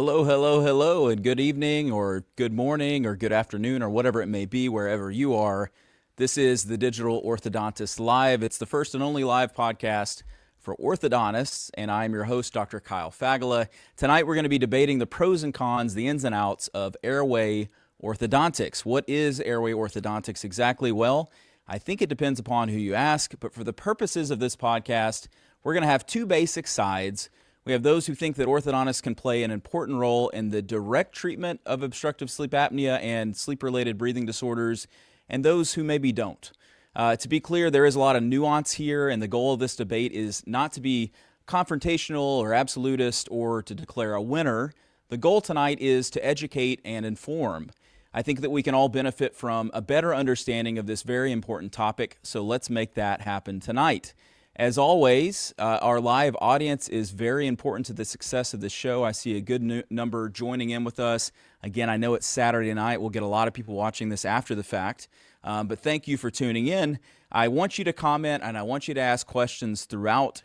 Hello, hello, hello, and good evening or good morning or good afternoon or whatever it may be wherever you are. This is the Digital Orthodontist Live. It's the first and only live podcast for orthodontists, and I'm your host, Dr. Kyle Fagala. Tonight we're going to be debating the pros and cons, the ins and outs of Airway Orthodontics. What is Airway Orthodontics exactly? Well, I think it depends upon who you ask, but for the purposes of this podcast, we're going to have two basic sides. We have those who think that orthodontists can play an important role in the direct treatment of obstructive sleep apnea and sleep-related breathing disorders, and those who maybe don't. To be clear, there is a lot of nuance here, and the goal of this debate is not to be confrontational or absolutist or to declare a winner. The goal tonight is to educate and inform. I think that we can all benefit from a better understanding of this very important topic, so let's make that happen tonight. As always, our live audience is very important to the success of the show. I see a good number joining in with us. Again, I know it's Saturday night. We'll get a lot of people watching this after the fact. But thank you for tuning in. I want you to comment and I want you to ask questions throughout.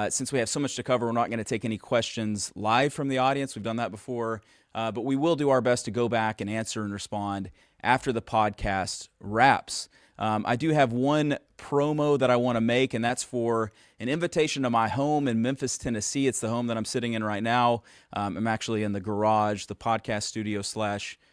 Since we have so much to cover, we're not going to take any questions live from the audience. We've done that before. But we will do our best to go back and answer and respond after the podcast wraps. I do have one promo that I want to make, and that's for an invitation to my home in Memphis, Tennessee. It's the home that I'm sitting in right now. I'm actually in the garage, the podcast studio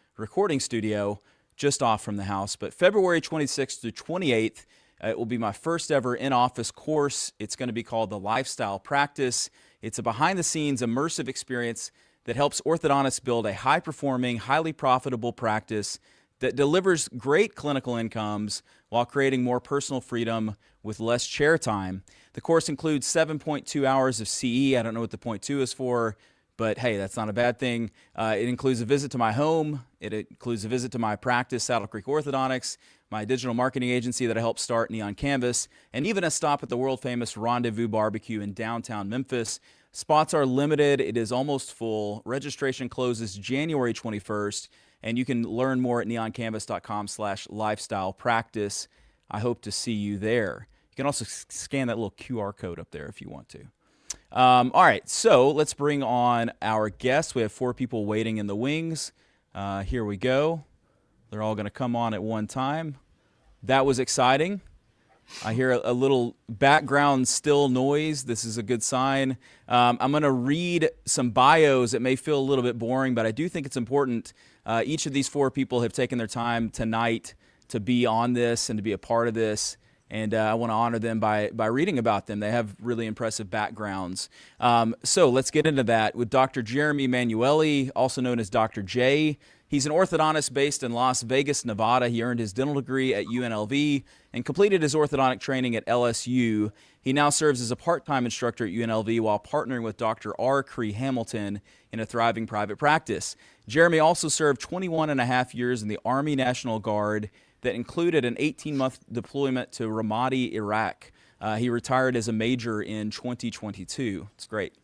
/ recording studio, just off from the house. But February 26th through 28th, it will be my first ever in-office course. It's going to be called the Lifestyle Practice. It's a behind-the-scenes immersive experience that helps orthodontists build a high-performing, highly profitable practice that delivers great clinical incomes while creating more personal freedom with less chair time. The course includes 7.2 hours of CE. I don't know what the point 2 is for, but hey, that's not a bad thing. It includes a visit to my home. It includes a visit to my practice, Saddle Creek Orthodontics, my digital marketing agency that I helped start, Neon Canvas, and even a stop at the world-famous Rendezvous Barbecue in downtown Memphis. Spots are limited. It is almost full. Registration closes January 21st. And you can learn more at neoncanvas.com/lifestyle practice. I hope to see you there. You can also scan that little QR code up there if you want to. All right, so let's bring on our guests. We have 4 people waiting in the wings. Here we go. They're all going to come on at one time. That was exciting. I hear a little background still noise. This is a good sign. I'm going to read some bios. It may feel a little bit boring, but I do think it's important. Each of these 4 people have taken their time tonight to be on this and to be a part of this, and I want to honor them by reading about them. They have really impressive backgrounds. So let's get into that with Dr. Jeremy Manuele, also known as Dr. J. He's an orthodontist based in Las Vegas, Nevada. He earned his dental degree at UNLV and completed his orthodontic training at LSU. He now serves as a part-time instructor at UNLV while partnering with Dr. R. Cree Hamilton in a thriving private practice. Jeremy also served 21 and a half years in the Army National Guard that included an 18-month deployment to Ramadi, Iraq. He retired as a major in 2022. It's great.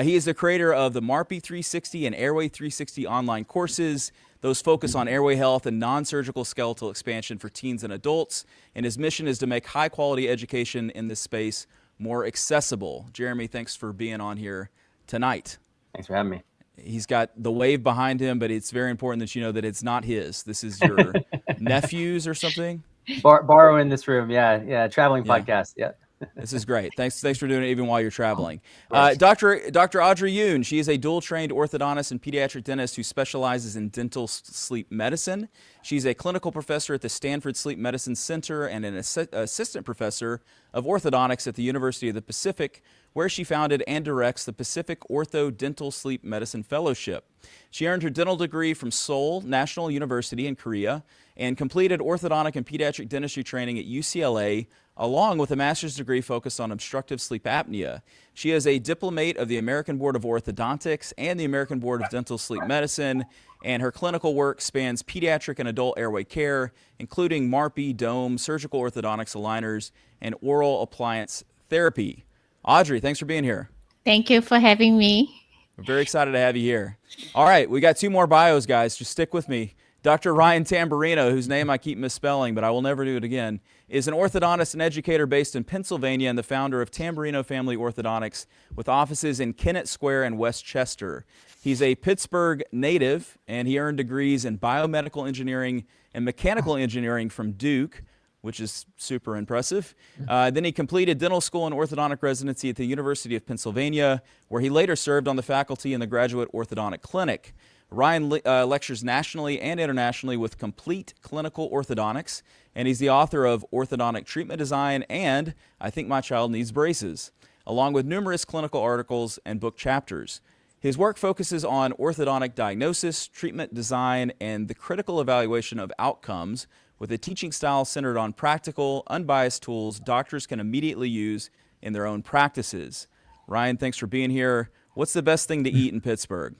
He is the creator of the MARPE 360 and Airway 360 online courses. Those focus on airway health and non-surgical skeletal expansion for teens and adults. And his mission is to make high-quality education in this space more accessible. Jeremy, thanks for being on here tonight. Thanks for having me. He's got the wave behind him, but it's very important that you know that it's not his. This is your nephew's or something? Borrowing this room, yeah. Traveling podcast, yeah. This is great. Thanks for doing it even while you're traveling. Dr. Audrey Yoon, she is a dual-trained orthodontist and pediatric dentist who specializes in dental sleep medicine. She's a clinical professor at the Stanford Sleep Medicine Center and an assistant professor of orthodontics at the University of the Pacific, where she founded and directs the Pacific Ortho Dental Sleep Medicine Fellowship. She earned her dental degree from Seoul National University in Korea and completed orthodontic and pediatric dentistry training at UCLA, along with a master's degree focused on obstructive sleep apnea. She is a diplomate of the American Board of Orthodontics and the American Board of Dental Sleep Medicine, and her clinical work spans pediatric and adult airway care, including MARPE, dome, surgical orthodontics aligners, and oral appliance therapy. Audrey, thanks for being here. Thank you for having me. We're very excited to have you here. All right, we got 2 more bios, guys. Just stick with me. Dr. Ryan Tamburrino, whose name I keep misspelling, but I will never do it again, is an orthodontist and educator based in Pennsylvania and the founder of Tamburrino Family Orthodontics with offices in Kennett Square and Westchester. He's a Pittsburgh native, and he earned degrees in biomedical engineering and mechanical engineering from Duke, which is super impressive. Then he completed dental school and orthodontic residency at the University of Pennsylvania, where he later served on the faculty in the Graduate Orthodontic Clinic. Ryan lectures nationally and internationally with Complete Clinical Orthodontics, and he's the author of Orthodontic Treatment Design and I Think My Child Needs Braces, along with numerous clinical articles and book chapters. His work focuses on orthodontic diagnosis, treatment design, and the critical evaluation of outcomes, with a teaching style centered on practical, unbiased tools doctors can immediately use in their own practices. Ryan, thanks for being here. What's the best thing to eat in Pittsburgh?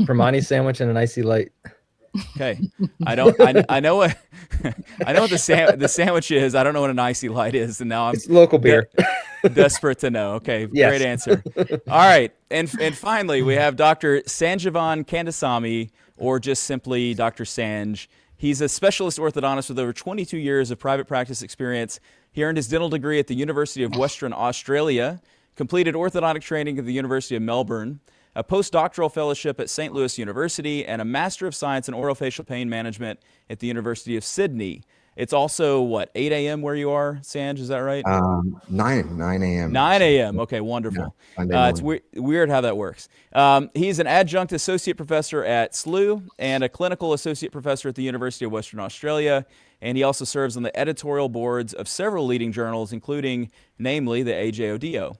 Permani sandwich and an icy light. Okay, I know what the sandwich is. I don't know what an icy light is, and now It's local beer. Desperate to know. Okay, Yes. Great answer. All right, and finally we have Dr. Sanjivan Kandasamy, or just simply Dr. Sanj. He's a specialist orthodontist with over 22 years of private practice experience. He earned his dental degree at the University of Western Australia, completed orthodontic training at the University of Melbourne, a postdoctoral fellowship at St. Louis University, and a Master of Science in Orofacial Pain Management at the University of Sydney. It's also, 8 a.m. where you are, Sanj? Is that right? 9 a.m. 9 a.m. Okay, wonderful. Yeah, it's weird how that works. He's an adjunct associate professor at SLU and a clinical associate professor at the University of Western Australia. And he also serves on the editorial boards of several leading journals, including, namely, the AJODO.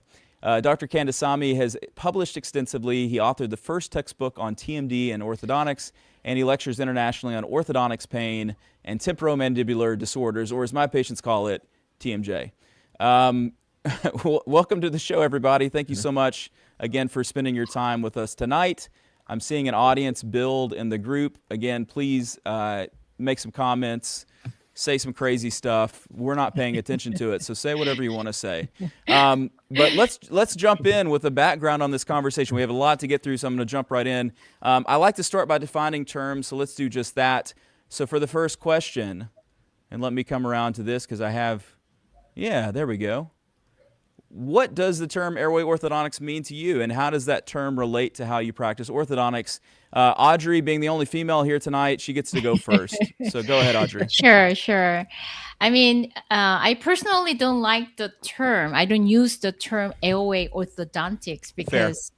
Dr. Kandasamy has published extensively. He authored the first textbook on TMD and orthodontics, and he lectures internationally on orthodontics, pain, and temporomandibular disorders, or as my patients call it, TMJ. Welcome to the show, everybody. Thank you so much again for spending your time with us tonight. I'm seeing an audience build in the group. Again, please make some comments, say some crazy stuff. We're not paying attention to it, so say whatever you want to say. But let's jump in with a background on this conversation. We have a lot to get through, so I'm going to jump right in. I like to start by defining terms, so let's do just that. So for the first question, and let me come around to this because I have, there we go. What does the term airway orthodontics mean to you, and how does that term relate to how you practice orthodontics? Audrey, being the only female here tonight, she gets to go first. So go ahead, Audrey. Sure. I mean, I personally don't like the term. I don't use the term airway orthodontics because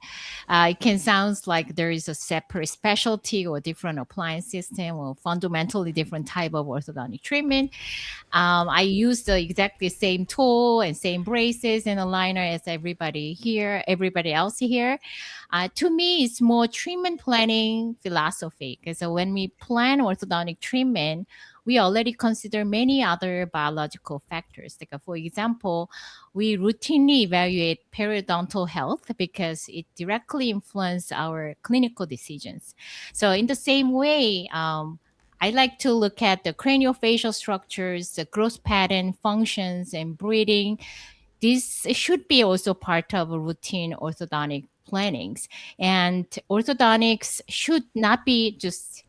it can sound like there is a separate specialty or different appliance system or fundamentally different type of orthodontic treatment. I use the exactly same tool and same braces and aligner as everybody else here. To me, it's more treatment planning philosophy, because when we plan orthodontic treatment, we already consider many other biological factors. Like, for example, we routinely evaluate periodontal health because it directly influences our clinical decisions. So in the same way, I like to look at the craniofacial structures, the growth pattern, functions, and breathing. This should be also part of a routine orthodontic plannings. And orthodontics should not be just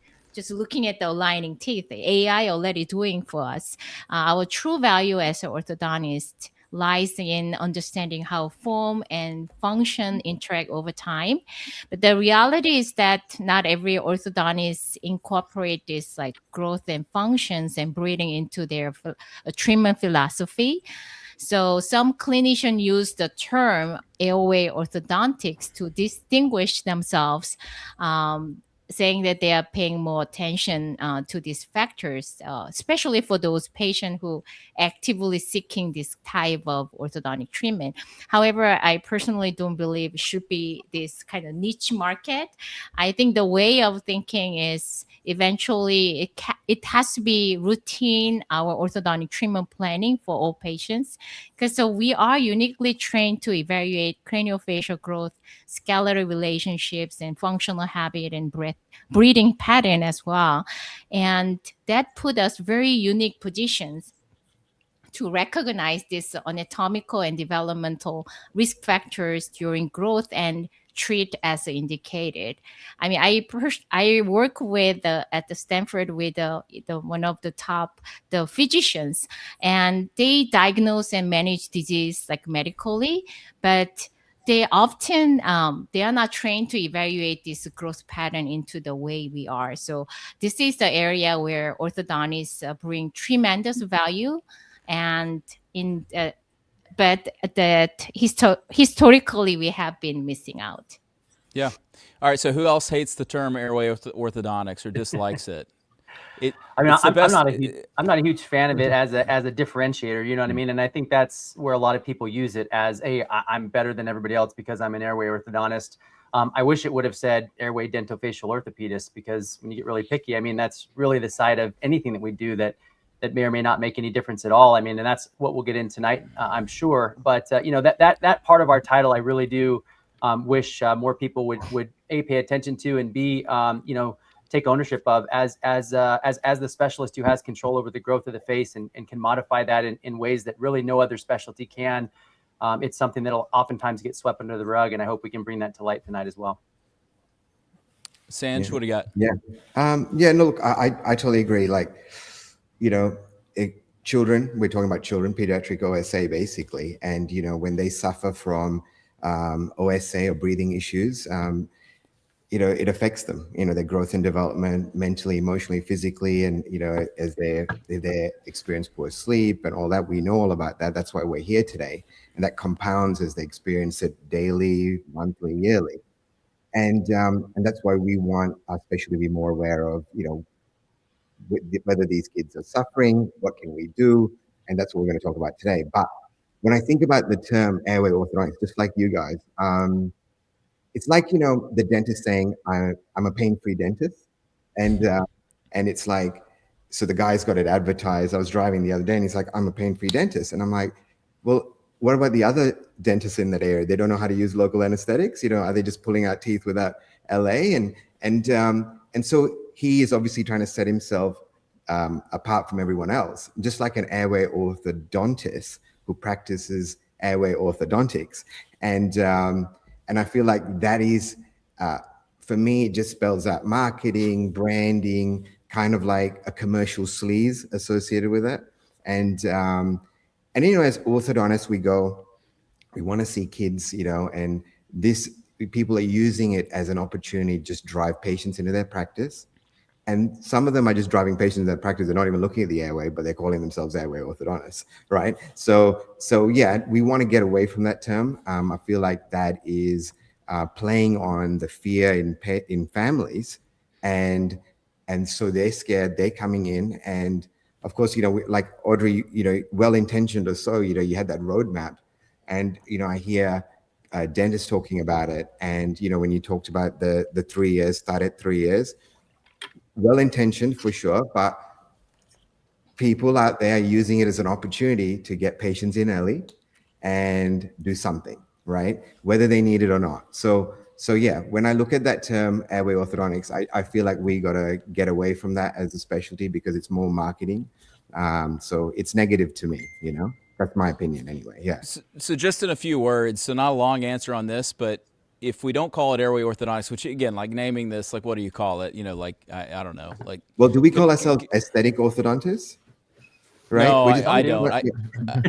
looking at the aligning teeth. The AI already doing for us. Our true value as an orthodontist lies in understanding how form and function interact over time. But the reality is that not every orthodontist incorporate this like growth and functions and breathing into their treatment philosophy. So some clinicians use the term airway orthodontics to distinguish themselves, saying that they are paying more attention to these factors, especially for those patients who actively seeking this type of orthodontic treatment. However, I personally don't believe it should be this kind of niche market. I think the way of thinking is eventually it has to be routine, our orthodontic treatment planning for all patients, because so we are uniquely trained to evaluate craniofacial growth, scalar relationships, and functional habit and breathing pattern as well. And that put us very unique positions to recognize these anatomical and developmental risk factors during growth and treat as indicated. I mean, I work with at the Stanford with the one of the top physicians, and they diagnose and manage disease like medically, but they often they are not trained to evaluate this growth pattern into the way we are. So this is the area where orthodontists bring tremendous value, and in but that historically we have been missing out. Yeah. All right. So who else hates the term airway orthodontics or dislikes it? I mean, It's the best. I'm not a huge fan of it as a differentiator. You know what I mean? And I think that's where a lot of people use it as, hey, I'm better than everybody else because I'm an airway orthodontist. I wish it would have said airway dentofacial orthopedist, because when you get really picky, I mean, that's really the side of anything that we do that may or may not make any difference at all. I mean, and that's what we'll get in tonight, I'm sure. But you know, that part of our title, I really do wish more people would A, pay attention to, and B, you know, take ownership of as the specialist who has control over the growth of the face and can modify that in ways that really no other specialty can. It's something that'll oftentimes get swept under the rug, and I hope we can bring that to light tonight as well. Sanj, what do you got? Yeah. No, look, I totally agree. Like, you know, children, we're talking about children, pediatric OSA basically. And, you know, when they suffer from OSA or breathing issues, you know, it affects them, you know, their growth and development, mentally, emotionally, physically. And, you know, as they experience poor sleep and all that, we know all about that. That's why we're here today. And that compounds as they experience it daily, monthly, yearly. And that's why we want our specialty to be more aware of, you know, whether these kids are suffering, what can we do? And that's what we're going to talk about today. But when I think about the term airway orthodontics, just like you guys, it's like, you know, the dentist saying, I'm a pain-free dentist. And it's like, so the guy's got it advertised. I was driving the other day and he's like, I'm a pain-free dentist. And I'm like, well, what about the other dentists in that area? They don't know how to use local anesthetics. You know, are they just pulling out teeth without LA? And so he is obviously trying to set himself apart from everyone else, just like an airway orthodontist who practices airway orthodontics. And I feel like that is, for me, it just spells out marketing, branding, kind of like a commercial sleaze associated with it. And you know, as orthodontists, we want to see kids, you know, and people are using it as an opportunity to just drive patients into their practice. And some of them are just driving patients into their practice. They're not even looking at the airway, but they're calling themselves airway orthodontists, right? So yeah, we want to get away from that term. I feel like that is playing on the fear in families, and so they're scared. They're coming in, and of course, you know, like Audrey, you know, well-intentioned or so, you know, you had that roadmap, and you know, I hear dentists talking about it, and you know, when you talked about the 3 years, start at 3 years. Well-intentioned for sure, but people out there are using it as an opportunity to get patients in early and do something, right? Whether they need it or not. So yeah, when I look at that term airway orthodontics, I feel like we got to get away from that as a specialty because it's more marketing. So it's negative to me, you know? That's my opinion anyway, yeah. So just in a few words, so not a long answer on this, but if we don't call it airway orthodontics, which again, like naming this, like what do you call it? You know, like I don't know, like. Well, do we call ourselves aesthetic orthodontists? Right? No, I don't.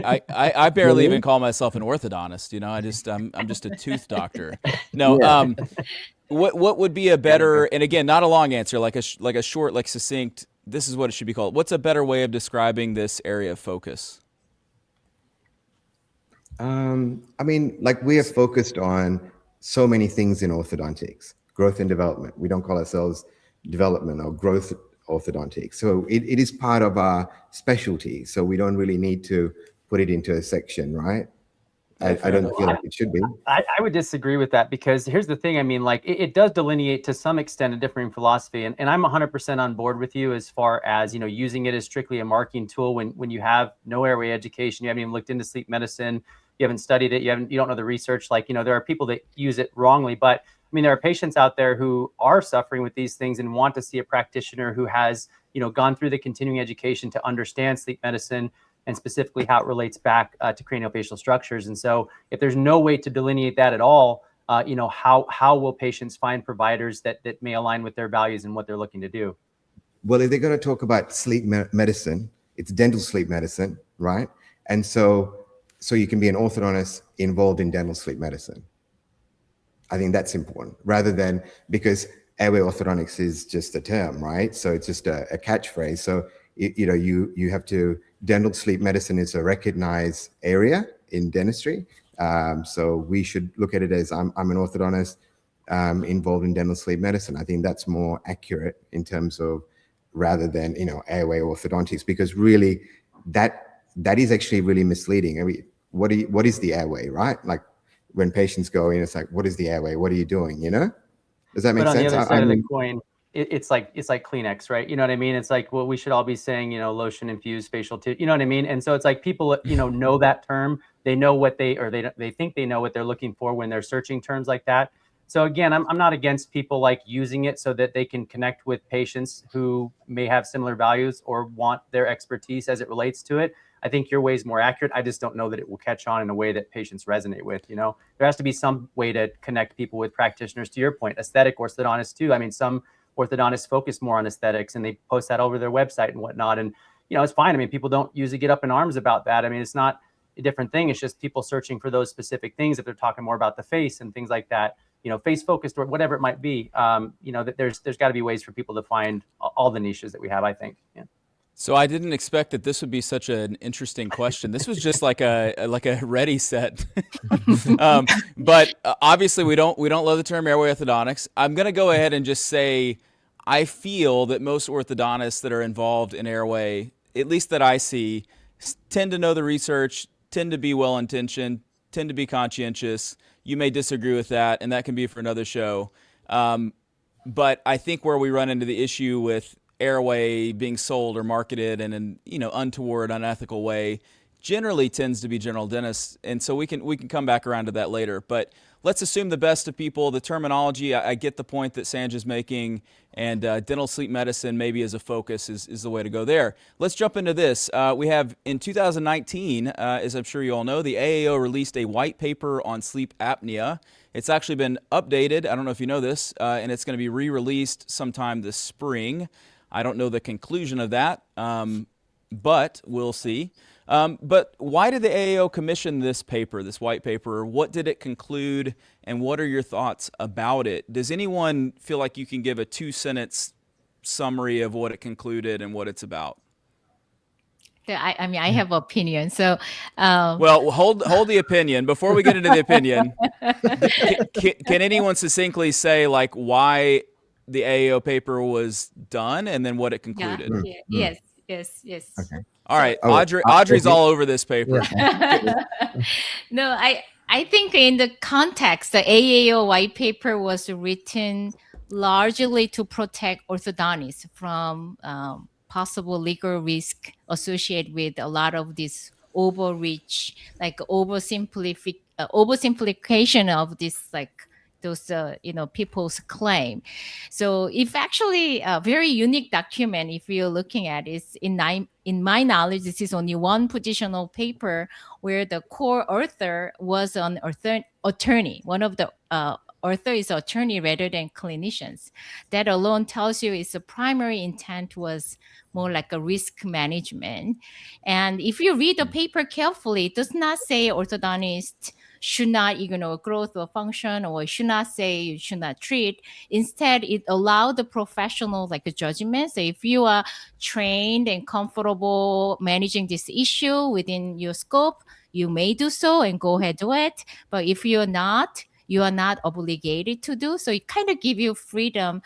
I barely even call myself an orthodontist. You know, I'm just a tooth doctor. No. Yeah. What would be a better? And again, not a long answer, like a short, like succinct. This is what it should be called. What's a better way of describing this area of focus? I mean, like we are focused on so many things in orthodontics, growth and development. We don't call ourselves development or growth orthodontics. So it is part of our specialty. So we don't really need to put it into a section, right? I don't feel like it should be. I would disagree with that, because here's the thing. I mean, like it does delineate to some extent a differing philosophy. And I'm 100% on board with you as far as, you know, using it as strictly a marketing tool when you have no airway education, you haven't even looked into sleep medicine, you haven't studied it, you don't know the research. Like, you know, there are people that use it wrongly, but I mean, there are patients out there who are suffering with these things and want to see a practitioner who has, you know, gone through the continuing education to understand sleep medicine and specifically how it relates back to craniofacial structures. And so if there's no way to delineate that at all, how will patients find providers that may align with their values and what they're looking to do? Well, if they're going to talk about sleep medicine, it's dental sleep medicine, right? And so you can be an orthodontist involved in dental sleep medicine. I think that's important, rather than, because airway orthodontics is just a term, right? So it's just a catchphrase. So you have to, dental sleep medicine is a recognized area in dentistry. So we should look at it as I'm an orthodontist involved in dental sleep medicine. I think that's more accurate in terms of, rather than airway orthodontics, because really that is actually really misleading. I mean, what is the airway, right? Like when patients go in, it's like, what is the airway? What are you doing? Does that make sense? But on the other side of the coin, it's like Kleenex, right? You know what I mean? It's like, well, we should all be saying, lotion infused facial tissue. You know what I mean? And so it's like people, know that term. They know what they think they know what they're looking for when they're searching terms like that. So again, I'm not against people like using it so that they can connect with patients who may have similar values or want their expertise as it relates to it. I think your way is more accurate. I just don't know that it will catch on in a way that patients resonate with. There has to be some way to connect people with practitioners. To your point, aesthetic orthodontists too. I mean, some orthodontists focus more on aesthetics and they post that over their website and whatnot. And, it's fine. I mean, people don't usually get up in arms about that. I mean, it's not a different thing. It's just people searching for those specific things. If they're talking more about the face and things like that, face focused or whatever it might be, that there's got to be ways for people to find all the niches that we have, I think. Yeah. So I didn't expect that this would be such an interesting question. This was just like a ready set. But obviously we don't love the term airway orthodontics. I'm going to go ahead and just say I feel that most orthodontists that are involved in airway, at least that I see, tend to know the research, tend to be well-intentioned, tend to be conscientious. You may disagree with that, and that can be for another show. But I think where we run into the issue with airway being sold or marketed in an untoward, unethical way generally tends to be general dentists, and so we can come back around to that later. But let's assume the best of people. The terminology, I get the point that Sanj is making, and dental sleep medicine maybe as a focus is the way to go there. Let's jump into this. We have in 2019, as I'm sure you all know, the AAO released a white paper on sleep apnea. It's actually been updated. I don't know if you know this, and it's going to be re-released sometime this spring. I don't know the conclusion of that, but we'll see. But why did the AAO commission this paper, this white paper? What did it conclude, and what are your thoughts about it? Does anyone feel like you can give a 2-sentence summary of what it concluded and what it's about? I mean, I have opinion. So, well, hold the opinion before we get into the opinion. Can anyone succinctly say like why the AAO paper was done and then what it concluded? Yeah. Yes. Okay. All right. Audrey's all over this paper. No, I think in the context, the AAO white paper was written largely to protect orthodontists from possible legal risk associated with a lot of this overreach, like oversimplification of this, like those people's claim. So if actually a very unique document, if you're looking at it, in my knowledge, this is only one positional paper where the core author was an attorney. One of the author is attorney rather than clinicians. That alone tells you its primary intent was more like a risk management. And if you read the paper carefully, it does not say orthodontists should not ignore growth or function, or should not say you should not treat. Instead, it allowed the professional like a judgment. So if you are trained and comfortable managing this issue within your scope, you may do so and go ahead do it. But if you're not, you are not obligated to do. So it kind of gives you freedom,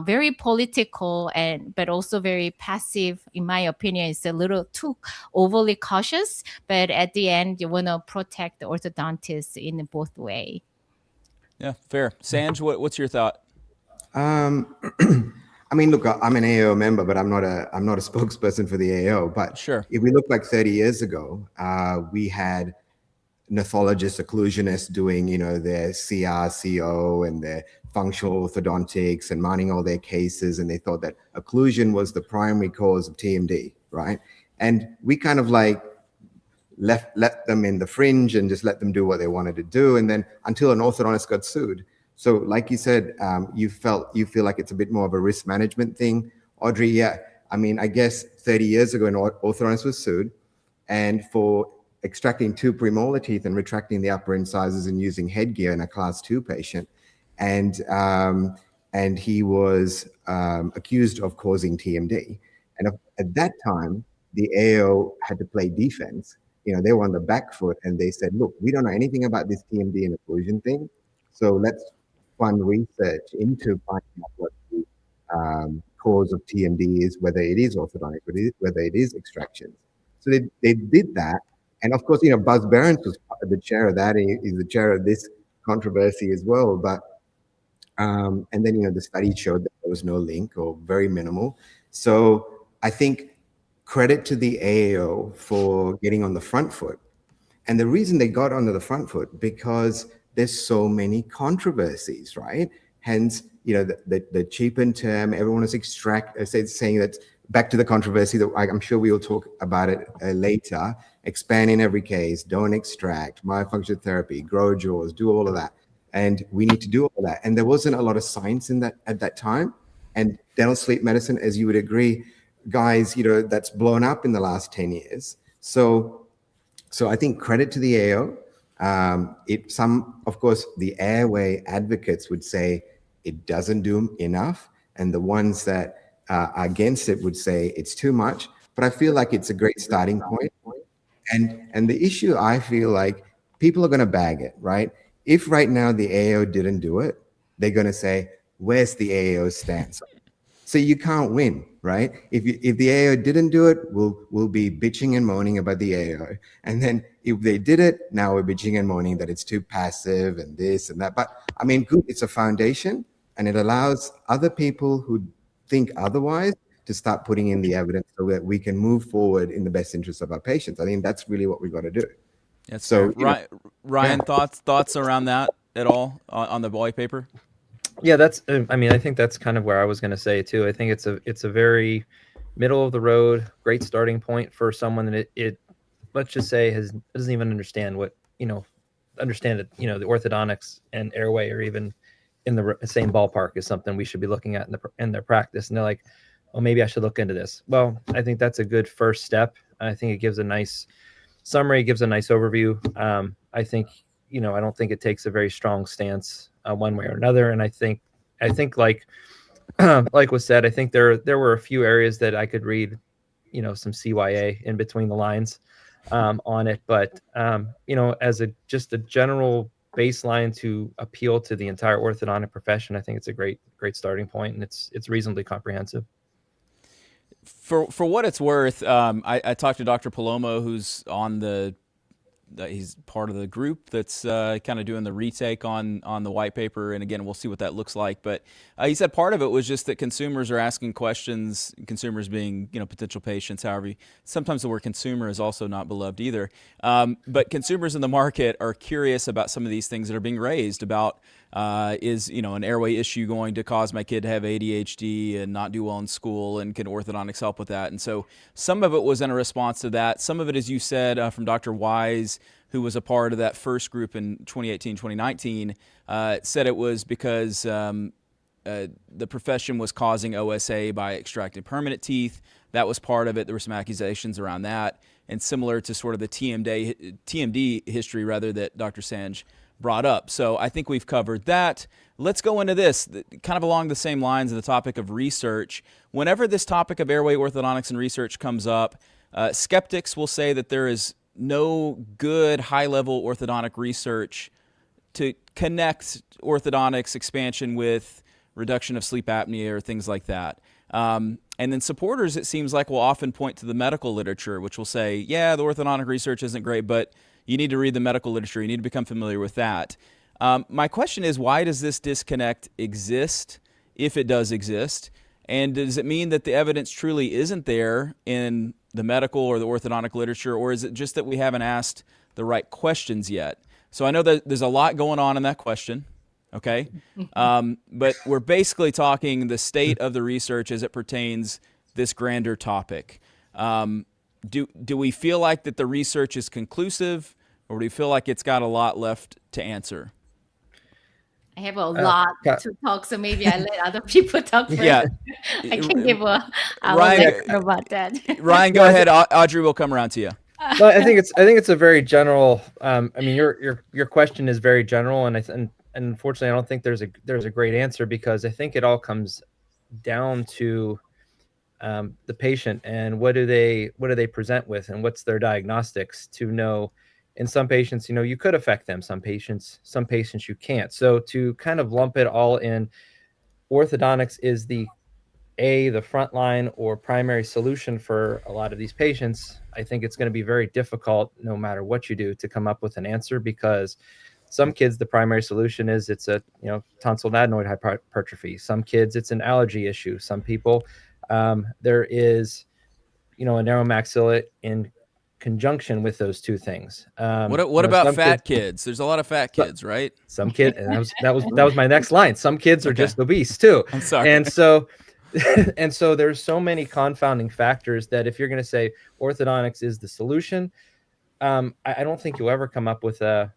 very political but also very passive. In my opinion, it's a little too overly cautious. But at the end, you want to protect the orthodontists in both ways. Yeah, fair. Sanj, what's your thought? I mean, look, I'm an AAO member, but I'm not a spokesperson for the AAO. But sure, if we look back 30 years ago, we had gnatologists, occlusionists doing, their CR, CO and their functional orthodontics and mounting all their cases. And they thought that occlusion was the primary cause of TMD, right? And we kind of like let them in the fringe and just let them do what they wanted to do. And then until an orthodontist got sued. So like you said, you feel like it's a bit more of a risk management thing. Audrey, yeah, I mean, I guess 30 years ago, an orthodontist was sued, and for extracting 2 premolar teeth and retracting the upper incisors and using headgear in a class 2 patient. And he was accused of causing TMD. And at that time, the AO had to play defense. You know, they were on the back foot and they said, look, we don't know anything about this TMD and occlusion thing. So let's fund research into finding out what the cause of TMD is, whether it is orthodontic, whether it is extraction. So they did that. And of course, you know, Buzz Behrens was the chair of that. And he's the chair of this controversy as well. But, and then, you know, the study showed that there was no link or very minimal. So I think credit to the AAO for getting on the front foot. And the reason they got onto the front foot, because there's so many controversies, right? Hence, you know, the cheapened term, everyone is saying that, back to the controversy that I'm sure we will talk about it later, expand in every case, don't extract, myofunctional therapy, grow jaws, do all of that. And we need to do all of that. And there wasn't a lot of science in that at that time. And dental sleep medicine, as you would agree, guys, you know, that's blown up in the last 10 years. So I think credit to the AO. Of course, the airway advocates would say it doesn't do enough, and the ones that are against it would say it's too much. But I feel like it's a great starting point. And the issue, I feel like people are going to bag it, right? If right now the AO didn't do it, they're going to say, where's the AO stance? So you can't win, right? If the AO didn't do it, we'll be bitching and moaning about the AO. And then if they did it, now we're bitching and moaning that it's too passive and this and that. But I mean, good, it's a foundation, and it allows other people who think otherwise to start putting in the evidence so that we can move forward in the best interest of our patients. I think that's really what we've got to do. That's so Ryan, thoughts around that at all on the white paper? Yeah, that's. I mean, I think that's kind of where I was going to say too. I think it's a very middle of the road, great starting point for someone that it let's just say doesn't even understand what understand it. You know, the orthodontics and airway are even in the same ballpark as something we should be looking at in their practice. And they're like, oh, maybe I should look into this. Well, I think that's a good first step. I think it gives a nice summary, gives a nice overview. I think I don't think it takes a very strong stance one way or another. And I think like like was said, I think there were a few areas that I could read, some CYA in between the lines on it. But as just a general baseline to appeal to the entire orthodontic profession, I think it's a great starting point, and it's reasonably comprehensive. For what it's worth, I talked to Dr. Palomo, who's on he's part of the group that's kind of doing the retake on the white paper. And again, we'll see what that looks like. But he said part of it was just that consumers are asking questions, consumers being, potential patients, however. Sometimes the word consumer is also not beloved either. But consumers in the market are curious about some of these things that are being raised about, is, an airway issue going to cause my kid to have ADHD and not do well in school, and can orthodontics help with that? And so some of it was in a response to that. Some of it, as you said, from Dr. Wise, who was a part of that first group in 2018, 2019, said it was because the profession was causing OSA by extracting permanent teeth. That was part of it. There were some accusations around that. And similar to sort of the TMD history, rather, that Dr. Sanj brought up. So I think we've covered that. Let's go into this, kind of along the same lines of the topic of research. Whenever this topic of airway orthodontics and research comes up, skeptics will say that there is no good high-level orthodontic research to connect orthodontics expansion with reduction of sleep apnea or things like that. And then supporters, it seems like, will often point to the medical literature, which will say, yeah, the orthodontic research isn't great, but you need to read the medical literature. You need to become familiar with that. My question is, why does this disconnect exist, if it does exist? And does it mean that the evidence truly isn't there in the medical or the orthodontic literature, or is it just that we haven't asked the right questions yet? So I know that there's a lot going on in that question, okay? But we're basically talking the state of the research as it pertains this grander topic. do we feel like that the research is conclusive, or do you feel like it's got a lot left to answer? I have a lot to talk, so maybe I let other people talk first. Yeah. I can give a Ryan, lecture about that. Ryan, go ahead. Audrey will come around to you. Well, I think it's a very general. I mean, your question is very general, and unfortunately, I don't think there's a great answer, because I think it all comes down to the patient and what do they present with, and what's their diagnostics to know. In some patients, you could affect them. Some patients you can't. So to kind of lump it all in, orthodontics is the frontline or primary solution for a lot of these patients. I think it's going to be very difficult, no matter what you do, to come up with an answer, because some kids, the primary solution is it's a tonsil adenoid hypertrophy. Some kids, it's an allergy issue. Some people, there is a narrow maxilla in conjunction with those two things. What about fat kids? There's a lot of fat kids, right? Some kid, and that was my next line. Some kids are just obese too. I'm sorry. And so there's so many confounding factors that if you're going to say orthodontics is the solution, I don't think you'll ever come up with a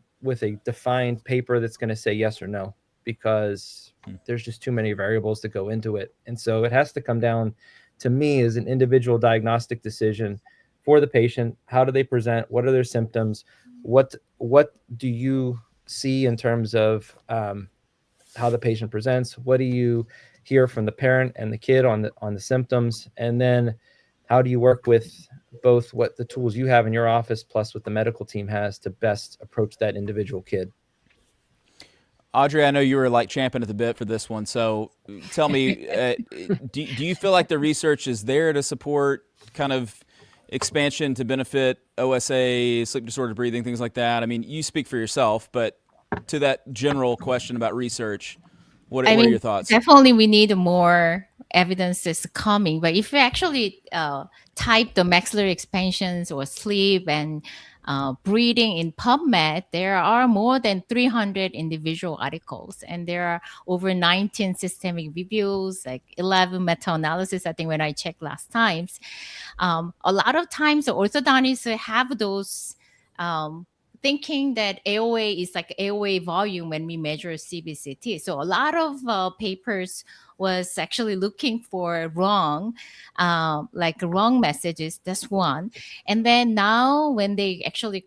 defined paper that's going to say yes or no, because there's just too many variables that go into it. And so it has to come down to me as an individual diagnostic decision for the patient. How do they present? What are their symptoms? What do you see in terms of how the patient presents? What do you hear from the parent and the kid on the symptoms? And then how do you work with both what the tools you have in your office plus what the medical team has to best approach that individual kid? Audrey, I know you were like champing at the bit for this one. So tell me, do you feel like the research is there to support kind of expansion to benefit OSA, sleep disordered breathing, things like that? I mean, you speak for yourself, but to that general question about research, what are your thoughts? Definitely we need more evidence is coming, but if you actually type the maxillary expansions or sleep and breathing in PubMed, there are more than 300 individual articles, and there are over 19 systemic reviews, like 11 meta-analysis, I think, when I checked last times. A lot of times the orthodontists have those thinking that AOA is like airway volume when we measure CBCT. So a lot of papers was actually looking for wrong messages. That's one. And then now when they actually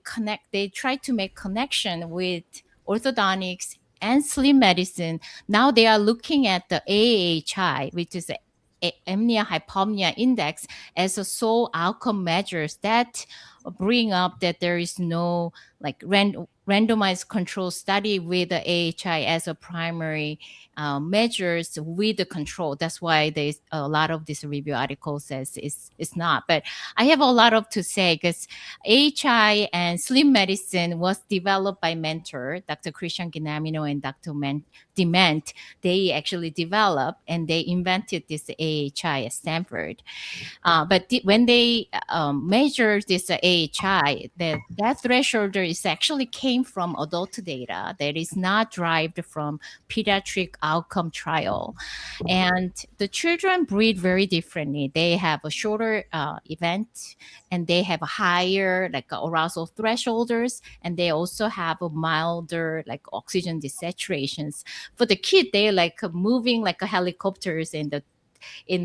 they try to make connection with orthodontics and sleep medicine. Now they are looking at the AHI, which is the apnea hypopnea index, as a sole outcome measures that bring up that there is no like randomized control study with the AHI as a primary measures with the control. That's why there's a lot of this review article says it's not. But I have a lot of to say, because AHI and sleep medicine was developed by mentor Dr. Christian Ginamino and Dr. Dement. They actually developed and they invented this AHI at Stanford. But when they measure this AHI, that threshold is actually came from adult data that is not derived from pediatric outcome trial. And the children breathe very differently. They have a shorter event, and they have a higher like arousal thresholds, and they also have a milder like oxygen desaturations. For the kid, they like moving like a helicopters in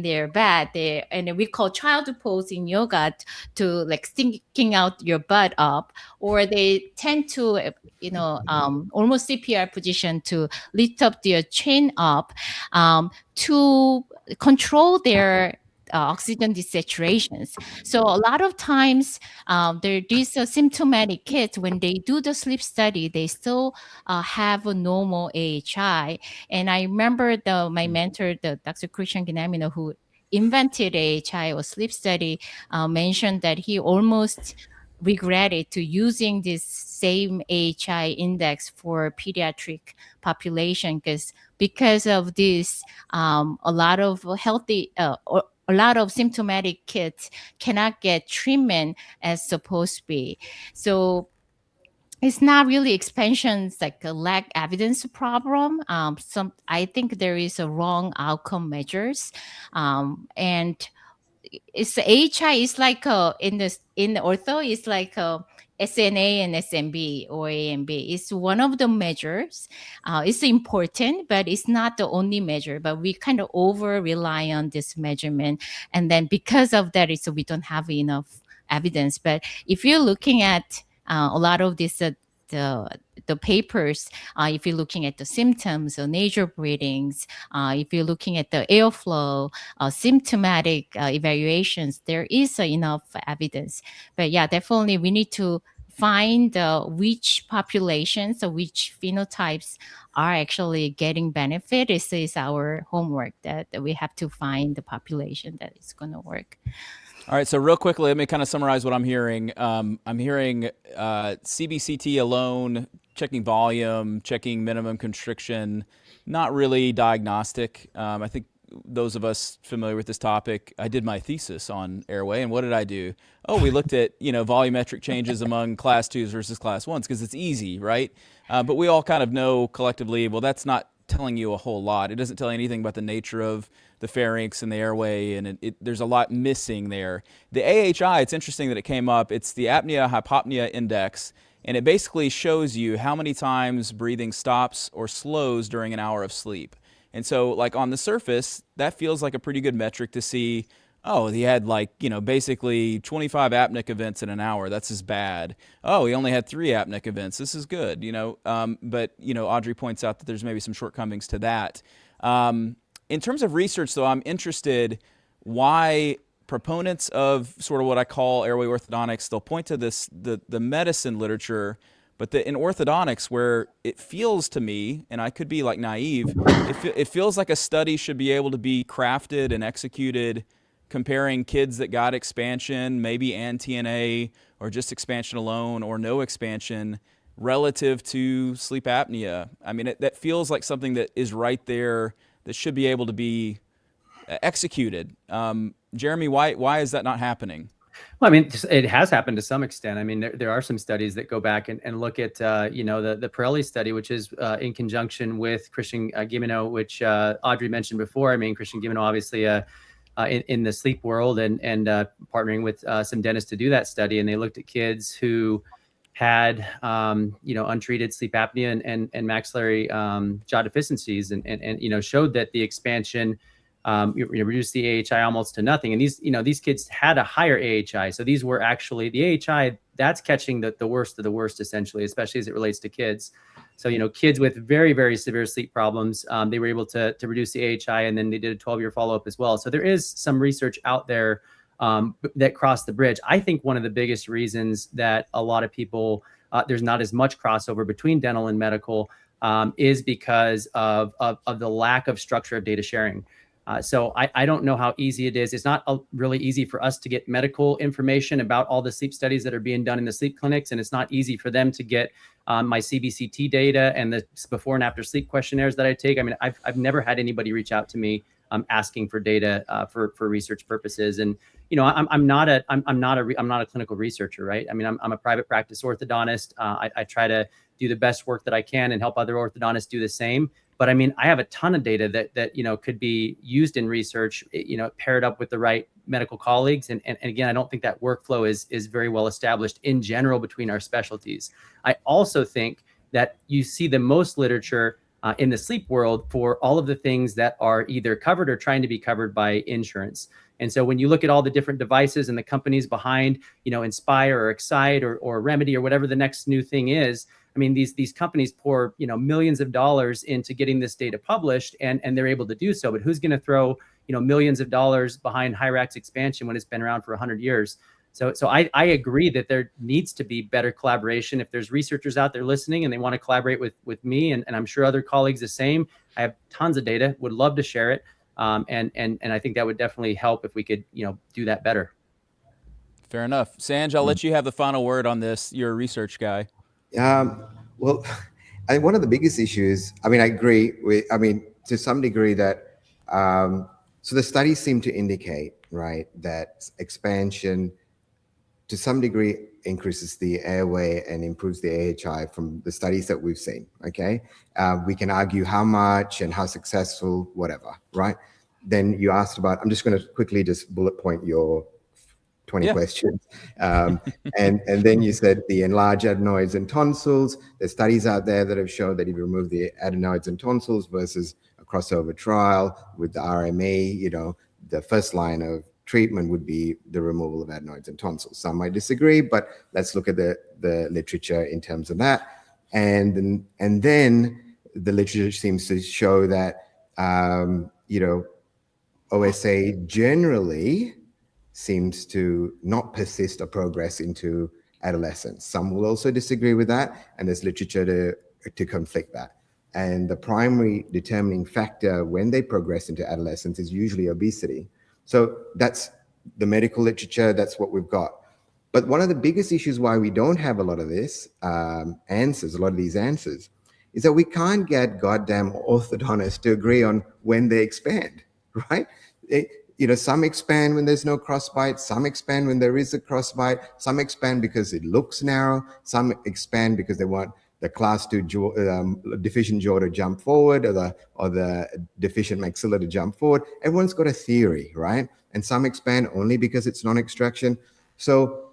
their bed, and we call child pose in yoga to like sticking out your butt up, or they tend to almost CPR position to lift up their chin up to control their oxygen desaturations. So a lot of times these symptomatic kids, when they do the sleep study, they still have a normal AHI. And I remember my mentor, the Dr. Christian Ginamino, who invented AHI or sleep study, mentioned that he almost regretted to using this same AHI index for pediatric population because of this a lot of healthy a lot of symptomatic kids cannot get treatment as supposed to be. So it's not really expansions like a lack evidence problem. I think there is a wrong outcome measures, and it's AHI is like in the ortho, it's like SNA and SMB or AMB. It's one of the measures. It's important, but it's not the only measure. But we kind of over rely on this measurement, and then because of that, so we don't have enough evidence. But if you're looking at a lot of this the papers, if you're looking at the symptoms or nasal breathings, if you're looking at the airflow, symptomatic evaluations, there is enough evidence. But yeah, definitely we need to find which populations or which phenotypes are actually getting benefit. This is our homework, that we have to find the population that is going to work. All right, so real quickly, let me kind of summarize what I'm hearing. I'm hearing CBCT alone, checking volume, checking minimum constriction, not really diagnostic. I think those of us familiar with this topic, I did my thesis on airway, and what did I do? Oh, we looked at volumetric changes among class 2s versus class 1s because it's easy, right? But we all kind of know collectively, well, that's not telling you a whole lot. It doesn't tell you anything about the nature of the pharynx and the airway, and there's a lot missing there. The AHI, it's interesting that it came up. It's the apnea-hypopnea index, and it basically shows you how many times breathing stops or slows during an hour of sleep. And so, like, on the surface, that feels like a pretty good metric to see, oh, he had basically 25 apneic events in an hour. That's as bad. Oh, he only had 3 apneic events. This is good, But, Audrey points out that there's maybe some shortcomings to that. In terms of research, though, I'm interested why proponents of sort of what I call airway orthodontics, they'll point to the medicine literature, but in orthodontics, where it feels to me, and I could be like naive, it feels like a study should be able to be crafted and executed comparing kids that got expansion, maybe and TNA, or just expansion alone, or no expansion, relative to sleep apnea. I mean, that feels like something that is right there that should be able to be executed. Jeremy, why is that not happening? Well, I mean, it has happened to some extent. I mean, there are some studies that go back and look at, the Pirelli study, which is in conjunction with Christian Gimeno, which Audrey mentioned before. I mean, Christian Gimeno, obviously, in the sleep world and partnering with some dentists to do that study. And they looked at kids who had, untreated sleep apnea and maxillary jaw deficiencies and showed that the expansion reduced the AHI almost to nothing. And these kids had a higher AHI. So these were actually the AHI that's catching the worst of the worst, essentially, especially as it relates to kids. So, kids with very, very severe sleep problems, they were able to reduce the AHI, and then they did a 12-year follow-up as well. So there is some research out there that crossed the bridge. I think one of the biggest reasons that a lot of people, there's not as much crossover between dental and medical is because of the lack of structure of data sharing. So I don't know how easy it is. It's not really easy for us to get medical information about all the sleep studies that are being done in the sleep clinics. And it's not easy for them to get my CBCT data and the before and after sleep questionnaires that I take. I mean, I've never had anybody reach out to me asking for data for research purposes. And, I'm not a clinical researcher, right? I mean, I'm a private practice orthodontist. I try to do the best work that I can and help other orthodontists do the same. But I mean, I have a ton of data that could be used in research, paired up with the right medical colleagues. And again, I don't think that workflow is very well established in general between our specialties. I also think that you see the most literature in the sleep world for all of the things that are either covered or trying to be covered by insurance. And so when you look at all the different devices and the companies behind, Inspire or Excite or Remedy or whatever the next new thing is, I mean, these companies pour, millions of dollars into getting this data published, and they're able to do so. But who's going to throw, millions of dollars behind Hyrax expansion when it's been around for 100 years? So I agree that there needs to be better collaboration. If there's researchers out there listening and they want to collaborate with me, and I'm sure other colleagues the same, I have tons of data, would love to share it. And I think that would definitely help if we could, do that better. Fair enough. Sanj, I'll let you have the final word on this. You're a research guy. Well, I think one of the biggest issues, I agree with, to some degree that, so the studies seem to indicate, right, that expansion to some degree increases the airway and improves the AHI from the studies that we've seen, okay? We can argue how much and how successful, whatever, right? then you asked about, I'm just going to quickly just bullet point your 20 questions. And then you said the enlarged adenoids and tonsils. There's studies out there that have shown that if you remove the adenoids and tonsils versus a crossover trial with the RMA, you know, the first line of treatment would be the removal of adenoids and tonsils. Some might disagree, but let's look at the literature in terms of that. And then the literature seems to show that, you know, OSA generally seems to not persist or progress into adolescence. Some will also disagree with that, and there's literature to conflict that. And the primary determining factor when they progress into adolescence is usually obesity. So that's the medical literature, that's what we've got. But one of the biggest issues why we don't have a lot of this answers, a lot of these answers, is that we can't get goddamn orthodontists to agree on when they expand, right? You know, some expand when there's no crossbite, some expand when there is a crossbite, some expand because it looks narrow, some expand because they want the class 2 deficient jaw to jump forward, or the deficient maxilla to jump forward. Everyone's got a theory, right? And some expand only because it's non-extraction. So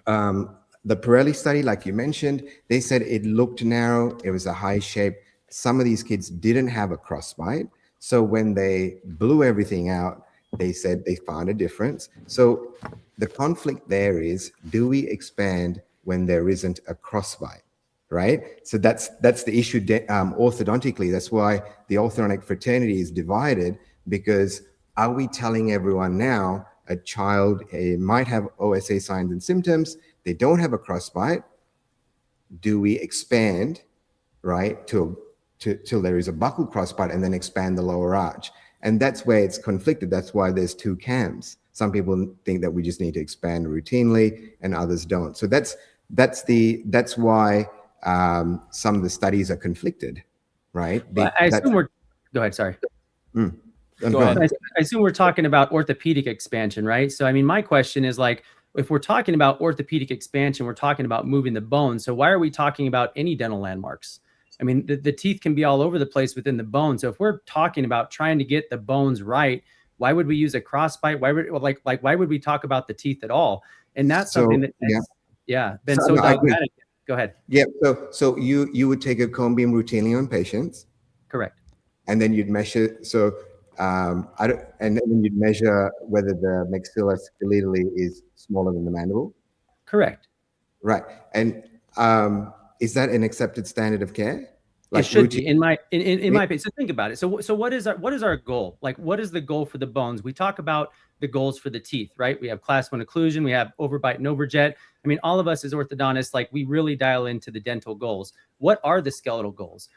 the Pirelli study, like you mentioned, they said it looked narrow, it was a high shape. Some of these kids didn't have a crossbite. So when they blew everything out, they said they found a difference. So the conflict there is, do we expand when there isn't a crossbite, right? So that's the issue orthodontically. That's why the orthodontic fraternity is divided, because are we telling everyone now a child might have OSA signs and symptoms, they don't have a crossbite, do we expand, right, till there is a buccal crossbite and then expand the lower arch? And that's where it's conflicted. That's why there's two camps. Some people think that we just need to expand routinely and others don't. So that's why some of the studies are conflicted, right? I assume go ahead, sorry. Go ahead. I assume we're talking about orthopedic expansion, right? So, I mean, my question is, like, if we're talking about orthopedic expansion, we're talking about moving the bone. So why are we talking about any dental landmarks? I mean, the teeth can be all over the place within the bone. So if we're talking about trying to get the bones right, why would we use a crossbite? Why would why would we talk about the teeth at all? And that's something that been so dogmatic. Go ahead. Yeah. So you would take a cone beam routinely on patients. Correct. And then you'd measure. So and then you'd measure whether the maxilla skeletally is smaller than the mandible. Correct. Right. And is that an accepted standard of care? Like, it should be, in my opinion. So think about it. So what is our goal? Like, what is the goal for the bones? We talk about the goals for the teeth, right? We have class 1 occlusion, we have overbite and overjet. I mean, all of us as orthodontists, like, we really dial into the dental goals. What are the skeletal goals?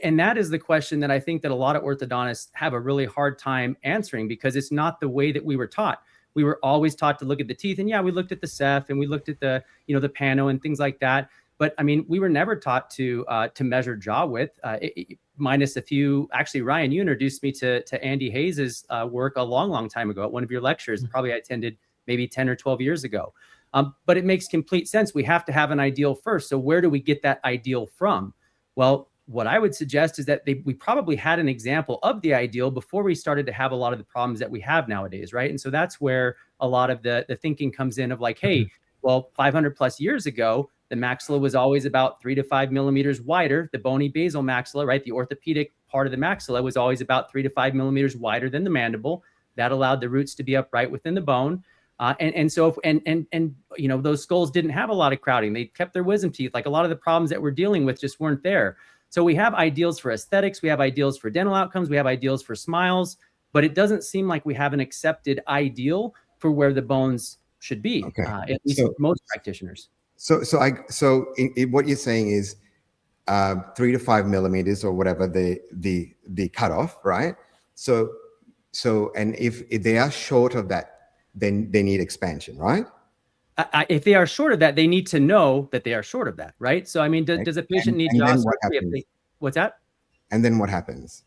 And that is the question that I think that a lot of orthodontists have a really hard time answering, because it's not the way that we were taught. We were always taught to look at the teeth, and we looked at the Ceph and we looked at the, the pano and things like that. But I mean, we were never taught to measure jaw width, minus a few. Actually, Ryan, you introduced me to Andy Hayes's work a long time ago at one of your lectures. Probably I attended maybe 10 or 12 years ago. But it makes complete sense. We have to have an ideal first. So where do we get that ideal from? Well, what I would suggest is that we probably had an example of the ideal before we started to have a lot of the problems that we have nowadays, right? And so that's where a lot of the thinking comes in of, like, hey, well, 500 plus years ago, the maxilla was always about 3 to 5 millimeters wider. The bony basal maxilla, right? The orthopedic part of the maxilla was always about 3 to 5 millimeters wider than the mandible. That allowed the roots to be upright within the bone. So those skulls didn't have a lot of crowding. They kept their wisdom teeth. Like, a lot of the problems that we're dealing with just weren't there. So we have ideals for aesthetics. We have ideals for dental outcomes. We have ideals for smiles, but it doesn't seem like we have an accepted ideal for where the bones should be, at least most practitioners. So what you're saying is 3 to 5 millimeters or whatever the cutoff, right? So and if they are short of that, then they need expansion, right? If they are short of that, they need to know that they are short of that, right? So, I mean, does a patient need jaw surgery? What's that? And then what happens?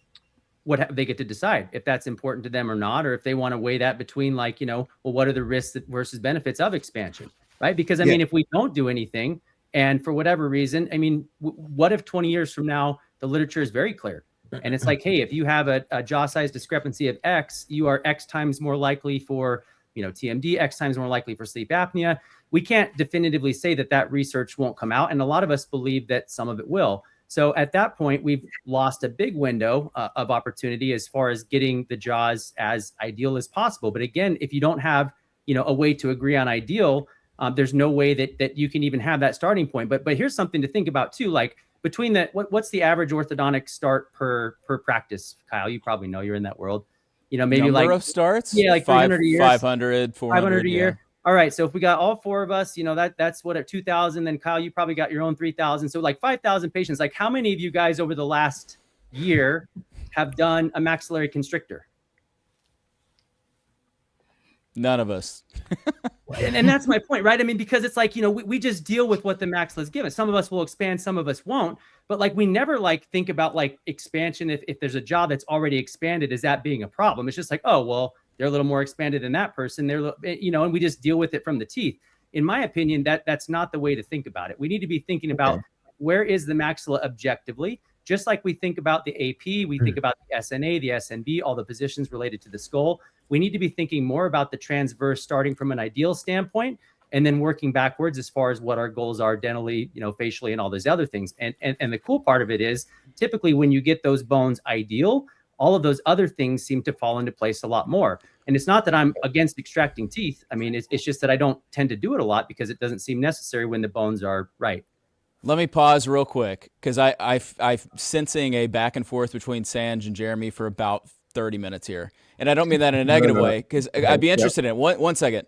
They get to decide if that's important to them or not, or if they want to weigh that between, like, well, what are the risks versus benefits of expansion, right? Because, I mean, if we don't do anything, and for whatever reason, I mean, what if 20 years from now, the literature is very clear? And it's like, hey, if you have a jaw size discrepancy of X, you are X times more likely for, TMD, X times more likely for sleep apnea. We can't definitively say that research won't come out. And a lot of us believe that some of it will. So at that point, we've lost a big window of opportunity as far as getting the jaws as ideal as possible. But again, if you don't have, a way to agree on ideal, there's no way that you can even have that starting point. But here's something to think about too. Like between that, what's the average orthodontic start per practice? Kyle, you probably know, you're in that world. Maybe number like of starts. Yeah, like 300 a year, 500, 400 500 a year. All right. So if we got all four of us, that's what at 2,000. Then Kyle, you probably got your own 3,000. So like 5,000 patients. Like how many of you guys over the last year have done a maxillary constrictor? None of us. and that's my point, right? I mean, because it's like, we just deal with what the maxilla is given. Some of us will expand, some of us won't. But like, we never like think about like expansion. If there's a jaw that's already expanded, is that being a problem? It's just like, oh, well, they're a little more expanded than that person. They're, and we just deal with it from the teeth. In my opinion, that's not the way to think about it. We need to be thinking about where is the maxilla objectively, just like we think about the AP, we think about the SNA, the SNB, all the positions related to the skull. We need to be thinking more about the transverse starting from an ideal standpoint and then working backwards as far as what our goals are dentally, facially, and all those other things. And the cool part of it is typically when you get those bones ideal, all of those other things seem to fall into place a lot more. And it's not that I'm against extracting teeth. I mean, it's just that I don't tend to do it a lot because it doesn't seem necessary when the bones are right. Let me pause real quick because I'm sensing a back and forth between Sanj and Jeremy for about 30 minutes here. And I don't mean that in a negative way because I'd be interested in it. One second.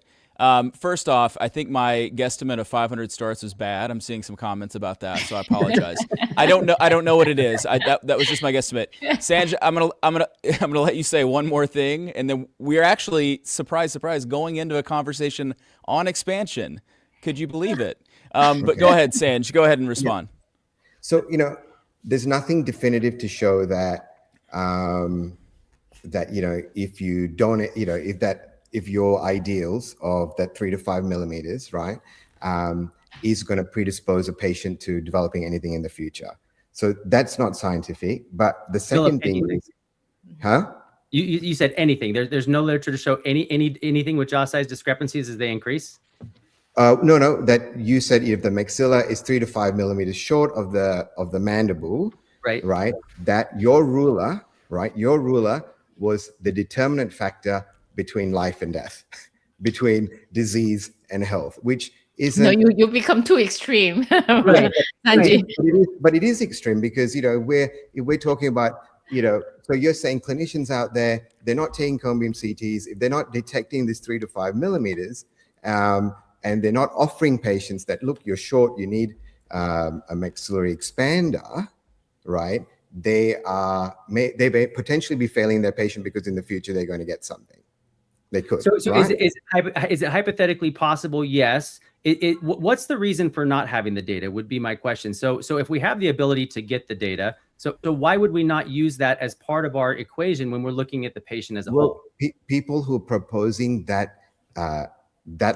First off, I think my guesstimate of 500 starts was bad. I'm seeing some comments about that, so I apologize. I don't know what it is. That was just my guesstimate. Sanj, I'm gonna let you say one more thing, and then we're actually surprise going into a conversation on expansion. Could you believe it? But go ahead, Sanj. Go ahead and respond. Yeah. So there's nothing definitive to show that if you don't, if your ideals of that 3 to 5 millimeters, right, is going to predispose a patient to developing anything in the future. So that's not scientific. But the second thing is, You said anything. There's no literature to show anything with jaw size discrepancies as they increase. No. That you said if the maxilla is 3 to 5 millimeters short of the mandible, right, that your ruler was the determinant factor between life and death, between disease and health, which isn't. No, you become too extreme. Right. But it is extreme because we're talking about so you're saying clinicians out there, they're not taking cone beam CTs if they're not detecting this 3 to 5 millimeters, and they're not offering patients that look, you're short, you need a maxillary expander, right? They may potentially be failing their patient because in the future they're going to get something. They could. So right? is it hypothetically possible? Yes. What's the reason for not having the data would be my question. So if we have the ability to get the data, so why would we not use that as part of our equation when we're looking at the patient as a whole? People who are proposing that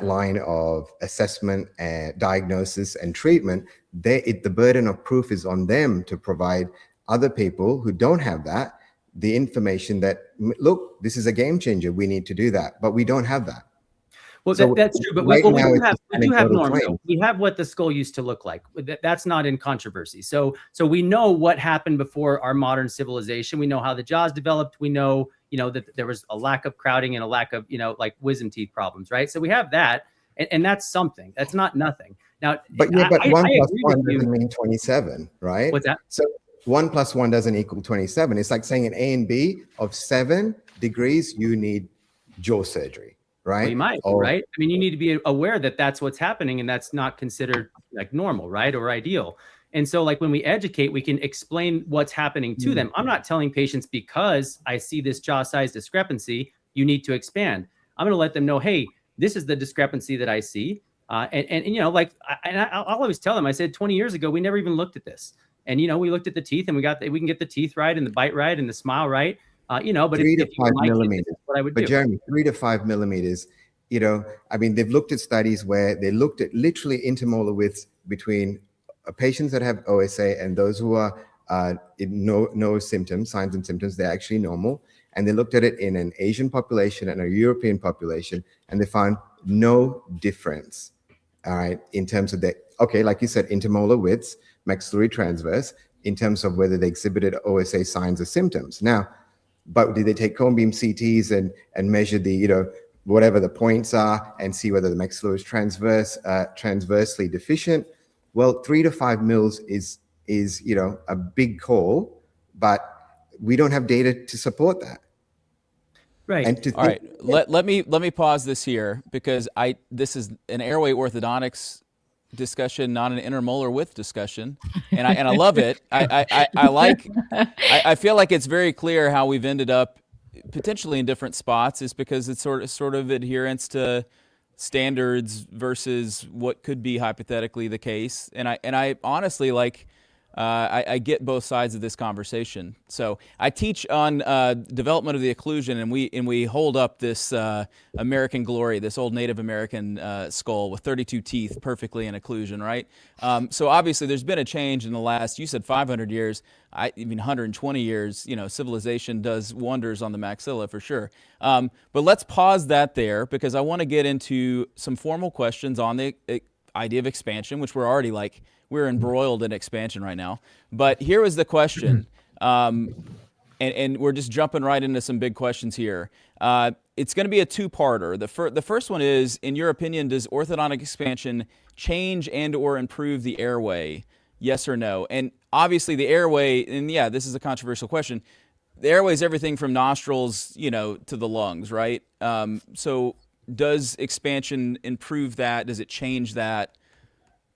line of assessment and diagnosis and treatment, the burden of proof is on them to provide other people who don't have that the information that, look, this is a game changer. We need to do that, but we don't have that. Well, so that's true, but we do have norms. We have what the skull used to look like. That's not in controversy. So we know what happened before our modern civilization. We know how the jaws developed. We know, that there was a lack of crowding and a lack of, like wisdom teeth problems, right? So we have that, and that's something. That's not nothing. Now, but 1 plus 1 doesn't mean 27, right? What's that? So 1 plus 1 doesn't equal 27. It's like saying an A and B of 7 degrees, you need jaw surgery. Right. Well, you might, right? I mean, you need to be aware that that's what's happening and that's not considered like normal, right? Or ideal. And so like when we educate, we can explain what's happening to them. I'm not telling patients because I see this jaw size discrepancy, you need to expand. I'm going to let them know, hey, this is the discrepancy that I see. I'll always tell them, I said 20 years ago, we never even looked at this. And, we looked at the teeth and we can get the teeth right and the bite right and the smile right. But 3 to 5 millimeters. What I would do. Jeremy, 3 to 5 millimeters, they've looked at studies where they looked at literally intermolar widths between patients that have OSA and those who are no symptoms, signs and symptoms. They're actually normal. And they looked at it in an Asian population and a European population, and they found no difference, all right, in terms of okay, like you said, intermolar widths, maxillary transverse, in terms of whether they exhibited OSA signs or symptoms. Now, but did they take cone beam CTs and measure the, whatever the points are and see whether the maxilla is transversely deficient? Well, 3 to 5 mils is a big call, but we don't have data to support that. Right. And All right, let me pause this here, because this is an airway orthodontics discussion, not an intermolar width discussion, and I love it. I feel like it's very clear how we've ended up potentially in different spots is because it's sort of adherence to standards versus what could be hypothetically the case, and I honestly I get both sides of this conversation. So I teach on development of the occlusion, and we hold up this American Glory, this old Native American skull with 32 teeth perfectly in occlusion, right? So obviously there's been a change in the last, you said 500 years, I mean 120 years, civilization does wonders on the maxilla for sure. But let's pause that there, because I want to get into some formal questions on the idea of expansion, which we're embroiled in expansion right now. But here was the question, and we're just jumping right into some big questions here. It's going to be a two-parter. The first one is, in your opinion, does orthodontic expansion change and or improve the airway? Yes or no? And obviously the airway, and yeah, this is a controversial question. The airway is everything from nostrils, to the lungs, right? So does expansion improve that? Does it change that?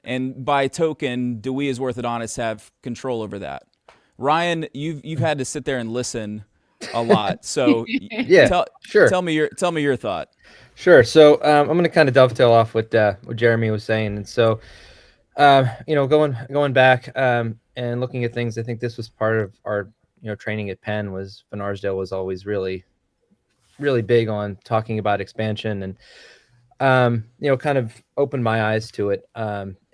And by token, do we as orthodontists have control over that? Ryan, you've had to sit there and listen a lot, so yeah, sure. Tell me your thought. Sure. So I'm going to kind of dovetail off what Jeremy was saying, and so going back and looking at things, I think this was part of our training at Penn. Was Van Arsdale was always really big on talking about expansion, and kind of opened my eyes to it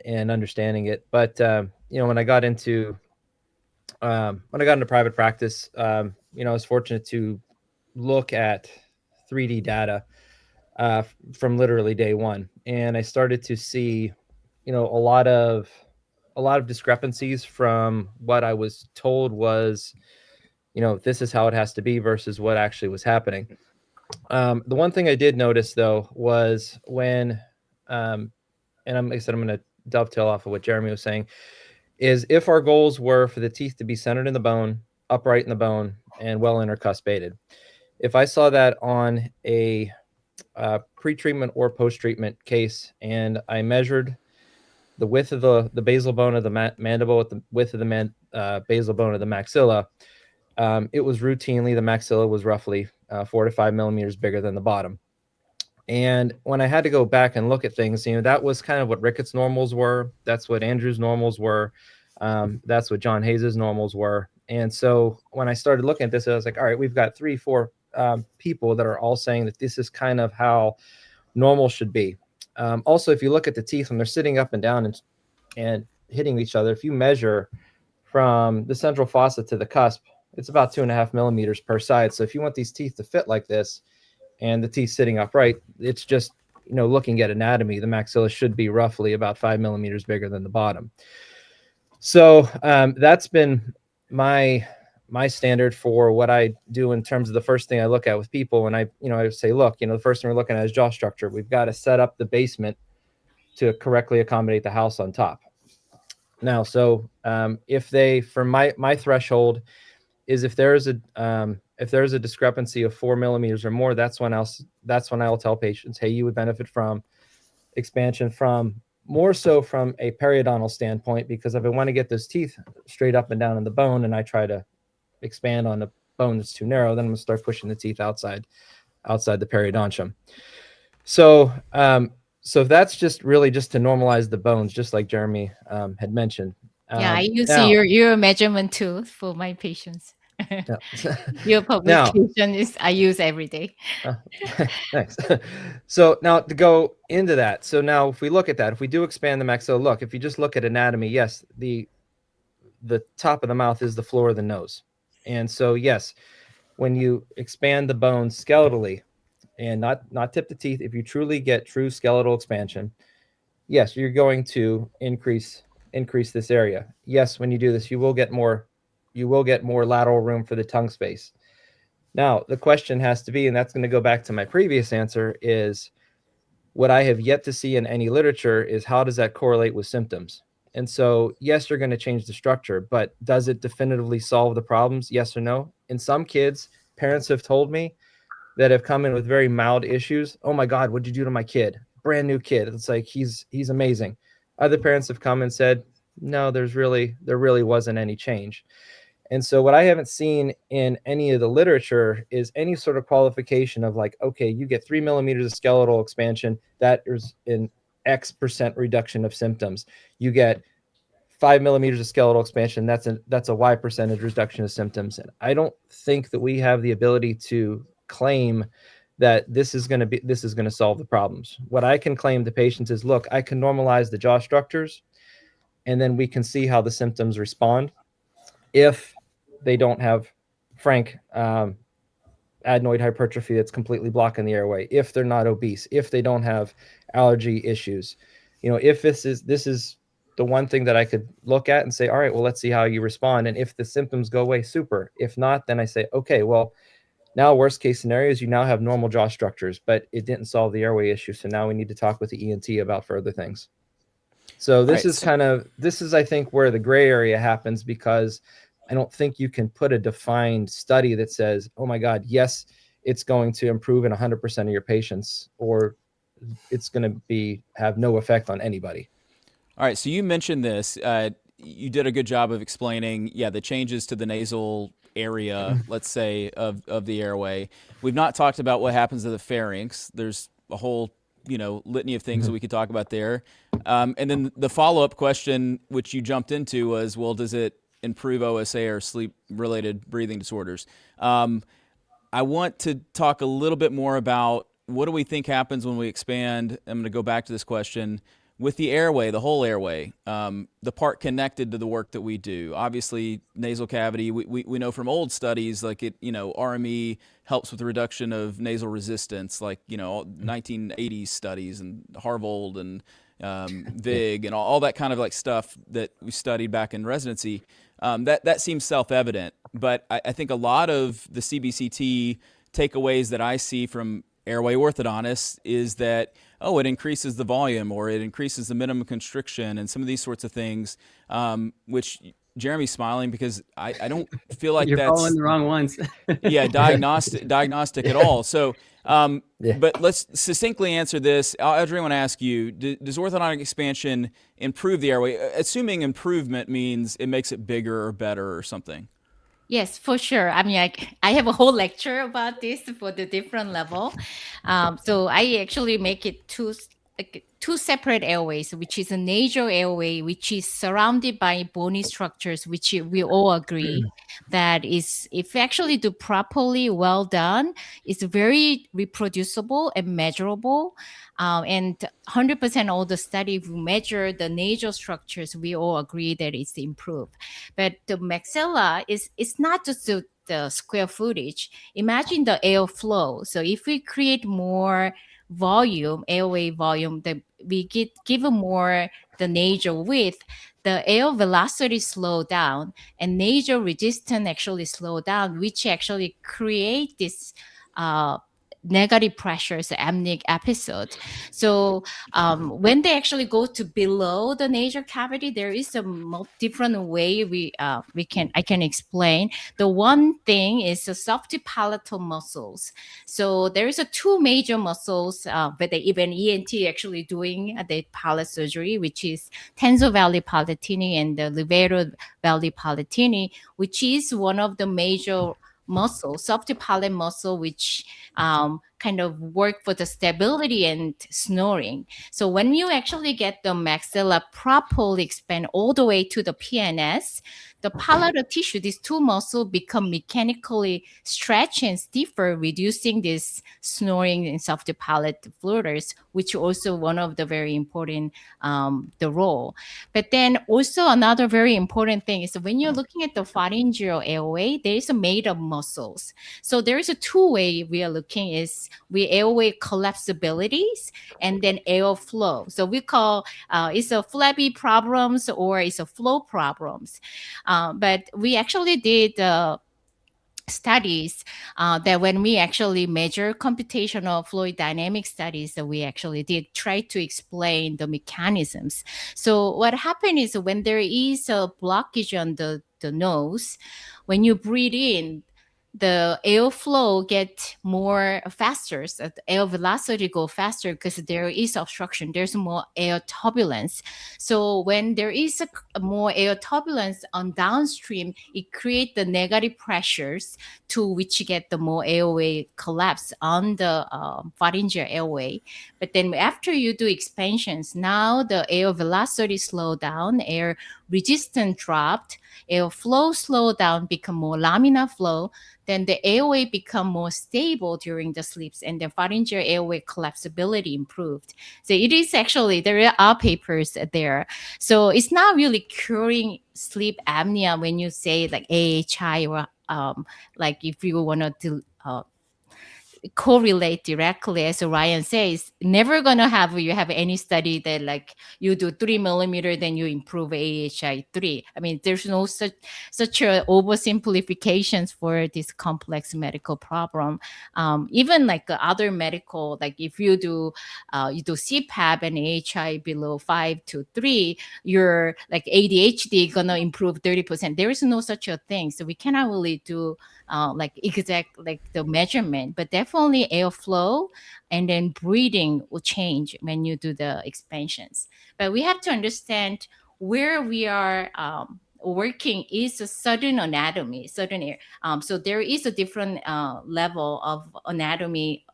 and understanding it. But when I got into private practice, I was fortunate to look at 3D data from literally day one, and I started to see a lot of discrepancies from what I was told was this is how it has to be versus what actually was happening. The one thing I did notice though was when and I'm going to dovetail off of what Jeremy was saying, is if our goals were for the teeth to be centered in the bone, upright in the bone, and well intercuspated, if I saw that on a pre-treatment or post-treatment case, and I measured the width of the basal bone of the mandible with the width of the basal bone of the maxilla, it was routinely, the maxilla was roughly 4 to 5 millimeters bigger than the bottom. And when I had to go back and look at things, that was kind of what Ricketts normals were. That's what Andrew's normals were. That's what John Hayes's normals were. And so when I started looking at this, I was like, all right, we've got 3-4 people that are all saying that this is kind of how normal should be. Also, if you look at the teeth when they're sitting up and down and hitting each other, if you measure from the central fossa to the cusp, it's about 2.5 millimeters per side. So if you want these teeth to fit like this, and the teeth sitting upright, it's just, looking at anatomy, the maxilla should be roughly about 5 millimeters bigger than the bottom. So that's been my standard for what I do in terms of the first thing I look at with people. And I say, look, the first thing we're looking at is jaw structure. We've got to set up the basement to correctly accommodate the house on top. Now, so if they, for my threshold is if there is a discrepancy of 4 millimeters or more, that's when I'll tell patients, hey, you would benefit from expansion more so from a periodontal standpoint, because if I want to get those teeth straight up and down in the bone and I try to expand on the bone that's too narrow, then I'm going to start pushing the teeth outside the periodontium. So that's just really just to normalize the bones, just like Jeremy had mentioned. I use your measurement too for my patients. Your publication I use every day. Thanks. So now to go into that. So now if we look at that, if we do expand the maxilla, look, if you just look at anatomy, yes, the the top of the mouth is the floor of the nose. And so, yes, when you expand the bones skeletally and not tip the teeth, if you truly get true skeletal expansion, yes, you're going to increase this area. Yes, when you do this, you will get more lateral room for the tongue space. Now, the question has to be, and that's going to go back to my previous answer, is what I have yet to see in any literature is how does that correlate with symptoms? And so, yes, you're going to change the structure, but does it definitively solve the problems? Yes or no? In some kids, parents have told me that have come in with very mild issues. Oh my God, what'd you do to my kid? Brand new kid. It's like, he's amazing. Other parents have come and said, no, there really wasn't any change. And so what I haven't seen in any of the literature is any sort of qualification of like, okay, you get 3 millimeters of skeletal expansion, that is an X% reduction of symptoms. You get 5 millimeters of skeletal expansion, that's a Y percentage reduction of symptoms. And I don't think that we have the ability to claim that this is going to solve the problems. What I can claim to patients is, look, I can normalize the jaw structures, and then we can see how the symptoms respond if they don't have frank adenoid hypertrophy that's completely blocking the airway, if they're not obese, if they don't have allergy issues. If this is the one thing that I could look at and say, all right, well, let's see how you respond. And if the symptoms go away, super. If not, then I say, okay, well, now worst case scenario is you now have normal jaw structures, but it didn't solve the airway issue. So now we need to talk with the ENT about further things. So this is I think where the gray area happens, because I don't think you can put a defined study that says, oh my God, yes, it's going to improve in 100% of your patients, or it's going to have no effect on anybody. All right. So you mentioned this. You did a good job of explaining, the changes to the nasal area, let's say, of the airway. We've not talked about what happens to the pharynx. There's a whole litany of things that we could talk about there. And then the follow-up question, which you jumped into, was, well, does it improve OSA or sleep-related breathing disorders? I want to talk a little bit more about what do we think happens when we expand. I'm going to go back to this question with the airway, the whole airway, the part connected to the work that we do. Obviously, nasal cavity, we know from old studies, like RME helps with the reduction of nasal resistance, like 1980s studies and Harvold and Vig and all that kind of like stuff that we studied back in residency. That seems self-evident, but I think a lot of the CBCT takeaways that I see from airway orthodontists is that, it increases the volume, or it increases the minimum constriction, and some of these sorts of things, which Jeremy's smiling because I don't feel like You're that's following the wrong ones. diagnostic at all. So, but let's succinctly answer this. Audrey, I want to ask you, does orthodontic expansion improve the airway? Assuming improvement means it makes it bigger or better or something. Yes, for sure. I mean, I have a whole lecture about this for the different level. So I actually make it two separate airways, which is a nasal airway, which is surrounded by bony structures, which we all agree that is, if actually do properly, well done, it's very reproducible and measurable. And 100% all the study, we measure the nasal structures, we all agree that it's improved. But the maxilla it's not just the square footage. Imagine the airflow. So if we create more volume, airway volume, that we give more the nasal width, the air velocity slow down and nasal resistance actually slow down, which actually create this negative pressures, apneic episode. So when they actually go to below the nasal cavity, there is a different way I can explain. The one thing is the soft palatal muscles. So there is two major muscles, but even ENT actually doing the palate surgery, which is tensor valley palatini and the levator valley palatini, which is one of the major muscle, soft palate muscle, which kind of work for the stability and snoring. So when you actually get the maxilla properly expand all the way to the PNS, the palatal tissue, these two muscles become mechanically stretched and stiffer, reducing this snoring and soft palate floaters, which also one of the very important the role. But then also another very important thing is when you're looking at the pharyngeal airway, there is a made of muscles. So there is a two-way we are looking is we airway collapsibilities and then airflow. So we call it's a flabby problems or it's a flow problems. But we actually did studies that when we actually measure computational fluid dynamic studies that we actually did try to explain the mechanisms. So what happened is when there is a blockage on the nose, when you breathe in, the airflow get more faster, so the air velocity go faster because there is obstruction, there's more air turbulence. So when there is a more air turbulence on downstream, it creates the negative pressures to which you get the more airway collapse on the pharyngeal airway. But then after you do expansions, now the air velocity slow down, air resistance dropped, air flow slow down, become more laminar flow, then the airway become more stable during the sleeps and the pharyngeal airway collapsibility improved. So it is actually, there are papers there. So it's not really curing sleep apnea when you say like AHI or like if you want to correlate directly, as Ryan says, never gonna have you have any study that like you do 3 millimeter, then you improve AHI 3. I mean, there's no such a oversimplifications for this complex medical problem. Even like other medical, like if you do CPAP and AHI below 5 to 3, your like ADHD gonna improve 30%. There is no such a thing, so we cannot really do like exact like the measurement, but definitely airflow and then breathing will change when you do the expansions. But we have to understand where we are working is a certain anatomy, certain air. So there is a different level of anatomy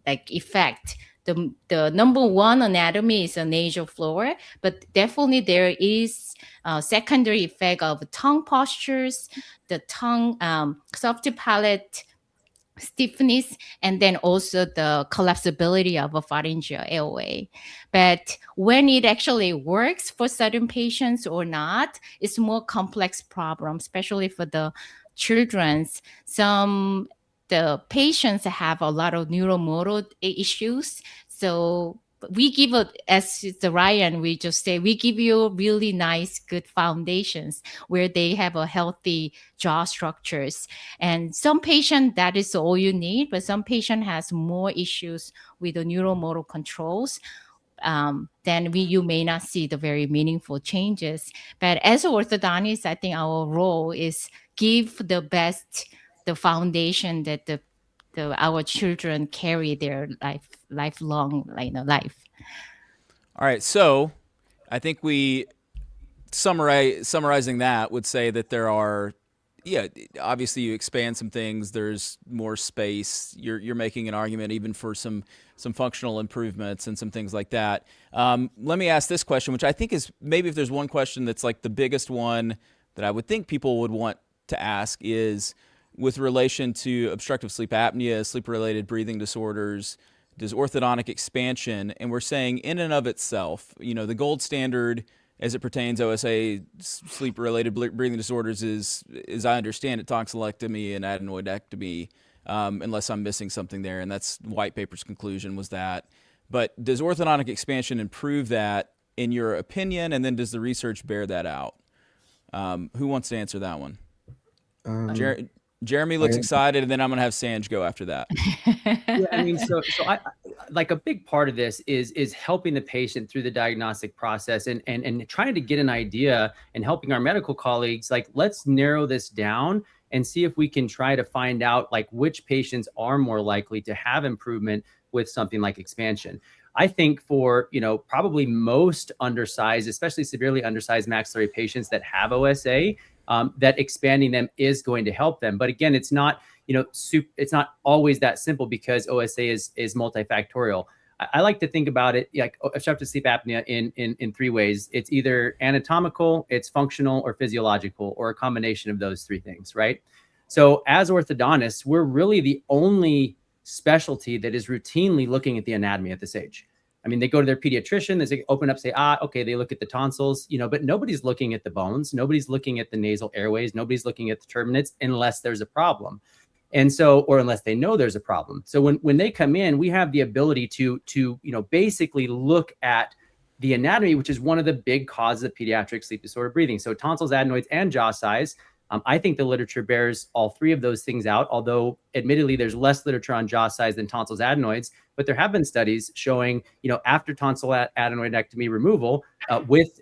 like effect. The number one anatomy is a nasal floor, but definitely there is a secondary effect of tongue postures, the tongue soft palate stiffness, and then also the collapsibility of a pharyngeal airway. But when it actually works for certain patients or not, it's more complex problem, especially for the children's. The patients have a lot of neuromotor issues. So we give as the Ryan, we just say, we give you really nice, good foundations where they have a healthy jaw structures. And some patient, that is all you need, but some patient has more issues with the neuromotor controls. Then you may not see the very meaningful changes. But as an orthodontist, I think our role is give the best, the foundation that our children carry their lifelong life. All right, so I think we summarizing that would say that there are, obviously you expand some things. There's more space. You're making an argument even for some functional improvements and some things like that. Let me ask this question, which I think is maybe if there's one question that's like the biggest one that I would think people would want to ask is with relation to obstructive sleep apnea, sleep-related breathing disorders, does orthodontic expansion, and we're saying in and of itself, the gold standard as it pertains OSA sleep-related breathing disorders is, as I understand it, tonsillectomy and adenoidectomy, unless I'm missing something there, and that's white paper's conclusion was that. But does orthodontic expansion improve that in your opinion, and then does the research bear that out? Who wants to answer that one? Jeremy looks excited, and then I'm going to have Sanj go after that. Yeah, I mean, so I like a big part of this is helping the patient through the diagnostic process and trying to get an idea and helping our medical colleagues, like, let's narrow this down and see if we can try to find out like which patients are more likely to have improvement with something like expansion. I think for, probably most undersized, especially severely undersized maxillary patients that have OSA, that expanding them is going to help them. But again, it's not, it's not always that simple because OSA is multifactorial. I like to think about it like obstructive sleep apnea in three ways. It's either anatomical, it's functional, or physiological, or a combination of those three things, right? So as orthodontists, we're really the only specialty that is routinely looking at the anatomy at this age. I mean, they go to their pediatrician, they open up, say, okay, they look at the tonsils, but nobody's looking at the bones. Nobody's looking at the nasal airways. Nobody's looking at the turbinates unless there's a problem. And so, or unless they know there's a problem. So when they come in, we have the ability to basically look at the anatomy, which is one of the big causes of pediatric sleep disorder breathing. So tonsils, adenoids, and jaw size. I think the literature bears all three of those things out, although admittedly there's less literature on jaw size than tonsils, adenoids, but there have been studies showing, after tonsil adenoidectomy removal with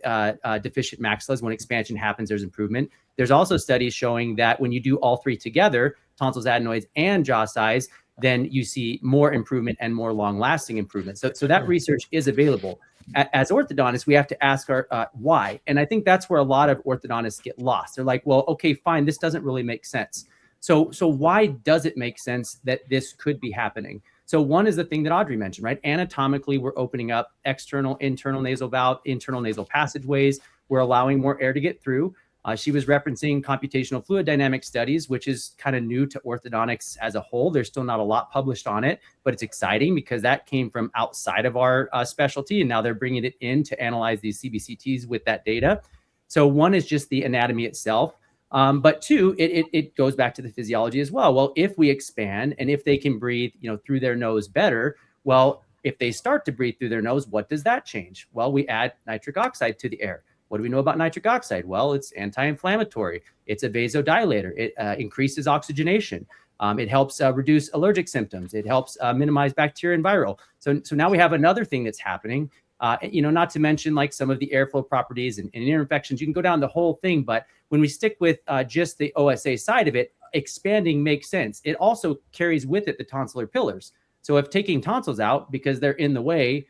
deficient maxillas, when expansion happens, there's improvement. There's also studies showing that when you do all three together, tonsils, adenoids, and jaw size, then you see more improvement and more long-lasting improvement. So that research is available. As orthodontists, we have to ask our why. And I think that's where a lot of orthodontists get lost. They're like, well, okay, fine, this doesn't really make sense. So why does it make sense that this could be happening? So one is the thing that Audrey mentioned, right? Anatomically, we're opening up external, internal nasal valve, internal nasal passageways. We're allowing more air to get through. She was referencing computational fluid dynamic studies, which is kind of new to orthodontics as a whole. There's still not a lot published on it, but it's exciting because that came from outside of our specialty, and now they're bringing it in to analyze these CBCTs with that data. So one is just the anatomy itself, but two, it goes back to the physiology as well. Well, if we expand and if they can breathe, through their nose better, well, if they start to breathe through their nose, what does that change? Well, we add nitric oxide to the air. What do we know about nitric oxide? Well, it's anti-inflammatory. It's a vasodilator. It increases oxygenation. It helps reduce allergic symptoms. It helps minimize bacterial and viral. So now we have another thing that's happening. Not to mention like some of the airflow properties and ear infections. You can go down the whole thing, but when we stick with just the OSA side of it, expanding makes sense. It also carries with it the tonsillar pillars. So if taking tonsils out because they're in the way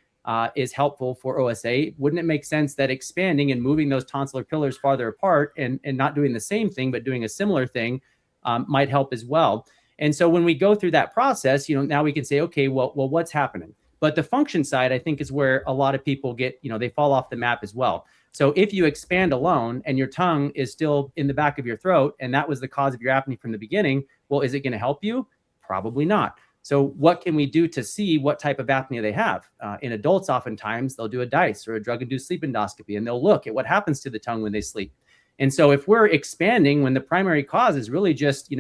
is helpful for OSA, wouldn't it make sense that expanding and moving those tonsillar pillars farther apart and not doing the same thing, but doing a similar thing might help as well? And so when we go through that process, now we can say, okay, well, what's happening? But the function side, I think, is where a lot of people get, they fall off the map as well. So if you expand alone and your tongue is still in the back of your throat, and that was the cause of your apnea from the beginning, well, is it going to help you? Probably not. So what can we do to see what type of apnea they have? In adults, oftentimes, they'll do a DISE or a drug-induced sleep endoscopy, and they'll look at what happens to the tongue when they sleep. And so if we're expanding when the primary cause is really just,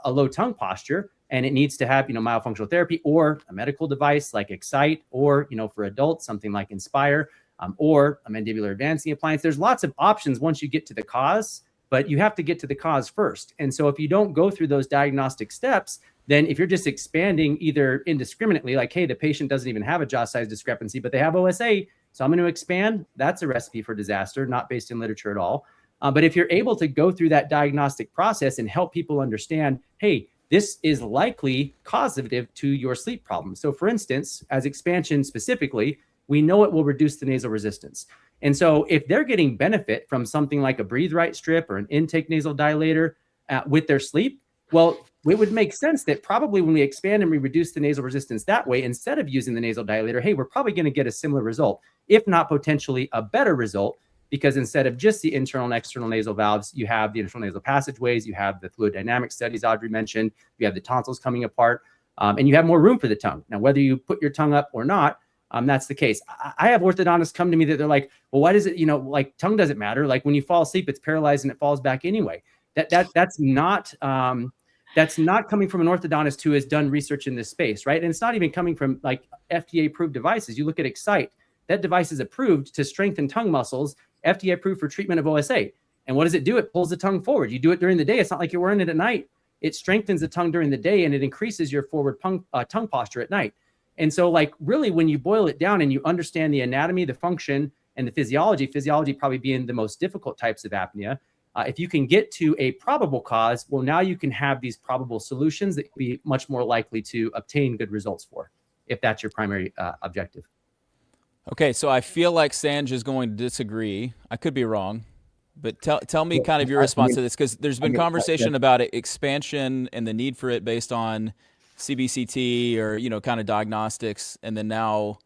a low tongue posture, and it needs to have, myofunctional therapy or a medical device like Excite, or, for adults, something like Inspire, or a mandibular advancing appliance. There's lots of options once you get to the cause, but you have to get to the cause first. And so if you don't go through those diagnostic steps, then if you're just expanding either indiscriminately, like, hey, the patient doesn't even have a jaw size discrepancy, but they have OSA, so I'm going to expand, that's a recipe for disaster, not based in literature at all. But if you're able to go through that diagnostic process and help people understand, hey, this is likely causative to your sleep problem. So for instance, as expansion specifically, we know it will reduce the nasal resistance. And so if they're getting benefit from something like a breathe right strip or an intake nasal dilator with their sleep, well, it would make sense that probably when we expand and we reduce the nasal resistance that way, instead of using the nasal dilator, hey, we're probably going to get a similar result, if not potentially a better result, because instead of just the internal and external nasal valves, you have the internal nasal passageways, you have the fluid dynamic studies Audrey mentioned, you have the tonsils coming apart, and you have more room for the tongue. Now, whether you put your tongue up or not, that's the case. I have orthodontists come to me that they're like, well, why does it, like tongue doesn't matter. Like when you fall asleep, it's paralyzed and it falls back anyway. That's not coming from an orthodontist who has done research in this space, right? And it's not even coming from like FDA approved devices. You look at Excite, that device is approved to strengthen tongue muscles, FDA approved for treatment of OSA. And what does it do? It pulls the tongue forward. You do it during the day. It's not like you're wearing it at night. It strengthens the tongue during the day and it increases your forward tongue posture at night. And so like really when you boil it down and you understand the anatomy, the function, and the physiology probably being the most difficult types of apnea, if you can get to a probable cause, well, now you can have these probable solutions that be much more likely to obtain good results for, if that's your primary objective. Okay, so I feel like Sanj is going to disagree. I could be wrong, But tell me kind of your I response mean, to this, because there's been conversation about expansion and the need for it based on CBCT or, kind of diagnostics, and then now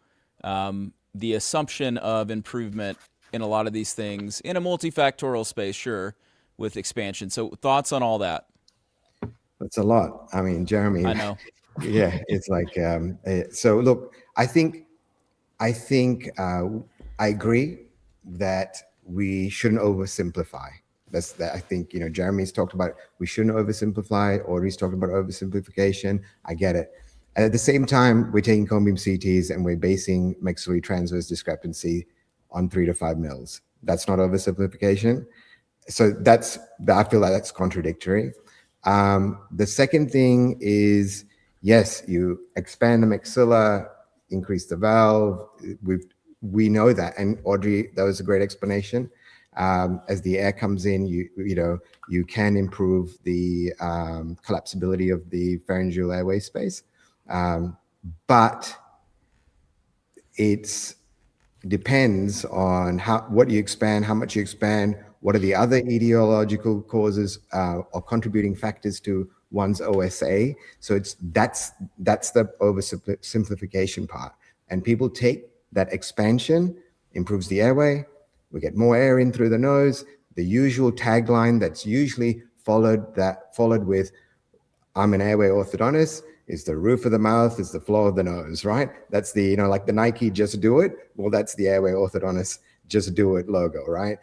the assumption of improvement in a lot of these things in a multifactorial space, sure, with expansion. So thoughts on all that? That's a lot. I mean, Jeremy, I know. yeah, it's like, so look, I agree that we shouldn't oversimplify. That's that. I think, Jeremy's talked about we shouldn't oversimplify. Audrey's talked about oversimplification. I get it. And at the same time, we're taking cone beam CTs and we're basing maxillary transverse discrepancy on 3 to 5 mils. That's not oversimplification. So I feel like that's contradictory. The second thing is, yes, you expand the maxilla, increase the valve. We know that, and Audrey, that was a great explanation. As the air comes in, you can improve the collapsibility of the pharyngeal airway space, but it depends on what you expand, how much you expand, what are the other etiological causes or contributing factors to one's OSA. So that's the oversimplification part. And people take that expansion, improves the airway, we get more air in through the nose, the usual tagline that's usually followed with, I'm an airway orthodontist, is the roof of the mouth, is the floor of the nose, right? That's the, like the Nike just do it. Well, that's the airway orthodontist just do it logo, right?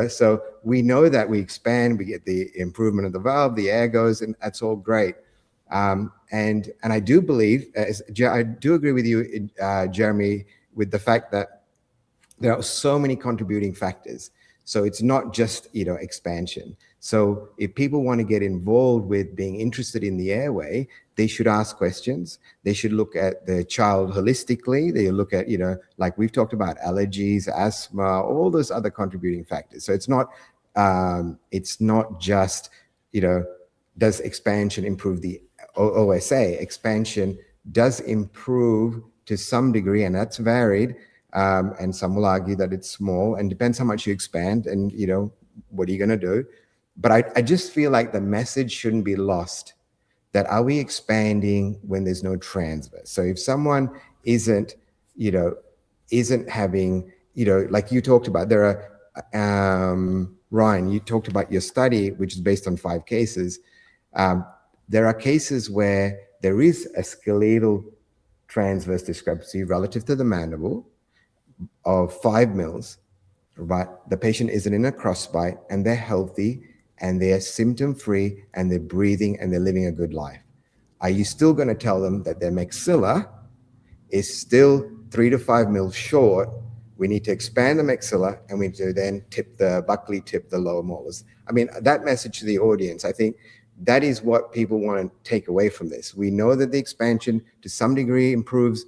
So we know that we expand, we get the improvement of the valve, the air goes, and that's all great. And I do believe, I do agree with you, Jeremy, with the fact that there are so many contributing factors. So it's not just, expansion. So if people want to get involved with being interested in the airway, they should ask questions. They should look at the child holistically. They look at, like we've talked about, allergies, asthma, all those other contributing factors. So it's not just, does expansion improve the OSA? Expansion does improve to some degree, and that's varied. And some will argue that it's small, and depends how much you expand and, what are you going to do? But I just feel like the message shouldn't be lost, that are we expanding when there's no transverse? So if someone isn't having, like you talked about, there are, Ryan, you talked about your study, which is based on 5 cases. There are cases where there is a skeletal transverse discrepancy relative to the mandible of 5 mils, but the patient isn't in a crossbite and they're healthy and they're symptom-free and they're breathing and they're living a good life. Are you still going to tell them that their maxilla is still 3 to 5 mils short? We need to expand the maxilla and we need to then buccally tip the lower molars. I mean, that message to the audience, I think that is what people want to take away from this. We know that the expansion to some degree improves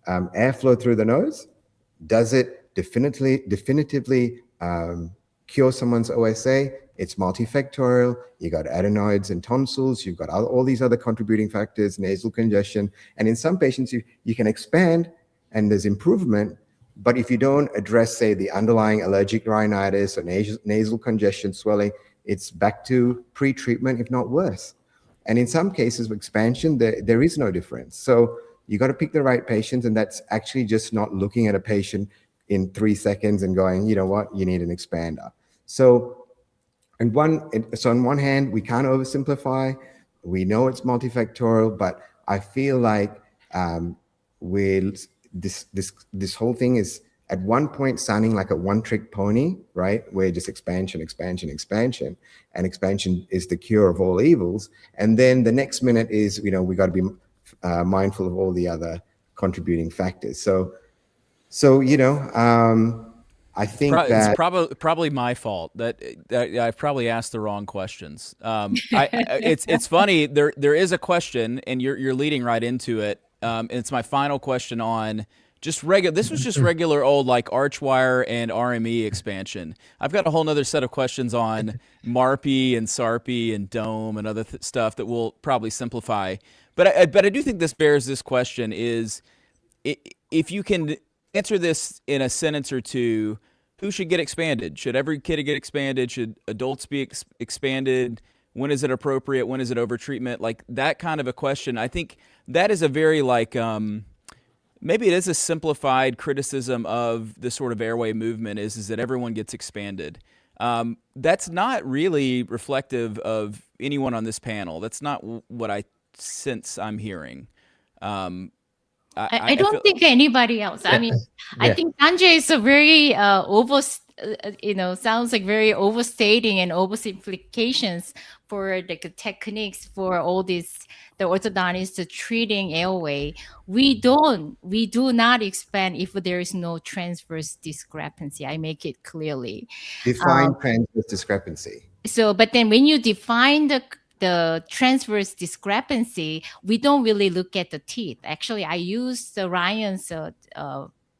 airflow through the nose. Does it definitively cure someone's OSA? It's multifactorial. You got adenoids and tonsils. You've got all these other contributing factors, nasal congestion. And in some patients, you can expand and there's improvement. But if you don't address, say, the underlying allergic rhinitis or nasal congestion, swelling, it's back to pre-treatment, if not worse. And in some cases with expansion, there is no difference. So you got to pick the right patients, and that's actually just not looking at a patient in 3 seconds and going, you know what, you need an expander. So on one hand, we can't oversimplify. We know it's multifactorial, but I feel like this whole thing is at one point sounding like a one-trick pony, right? Where just expansion, and expansion is the cure of all evils. And then the next minute is, we got to be mindful of all the other contributing factors. So I think that it's probably my fault that I've probably asked the wrong questions. It's funny. There is a question, and you're leading right into it. And it's my final question on just regular. This was just regular old like archwire and RME expansion. I've got a whole nother set of questions on MARPE and SARPE and dome and other stuff that we'll probably simplify. But I do think this bears this question is, if you can answer this in a sentence or two, who should get expanded? Should every kid get expanded? Should adults be expanded? When is it appropriate? When is it over treatment? Like that kind of a question. I think that is a very like maybe it is a simplified criticism of the sort of airway movement is that everyone gets expanded. That's not really reflective of anyone on this panel. That's not what I sense I'm hearing. I don't think anybody else. I mean, I think Sanjay is a very sounds like very overstating and oversimplifications for the techniques for all these the orthodontists treating airway. We do not expand if there is no transverse discrepancy. I make it clearly. Define transverse discrepancy. So, but then when you define the transverse discrepancy, we don't really look at the teeth. Actually, I use the Ryan's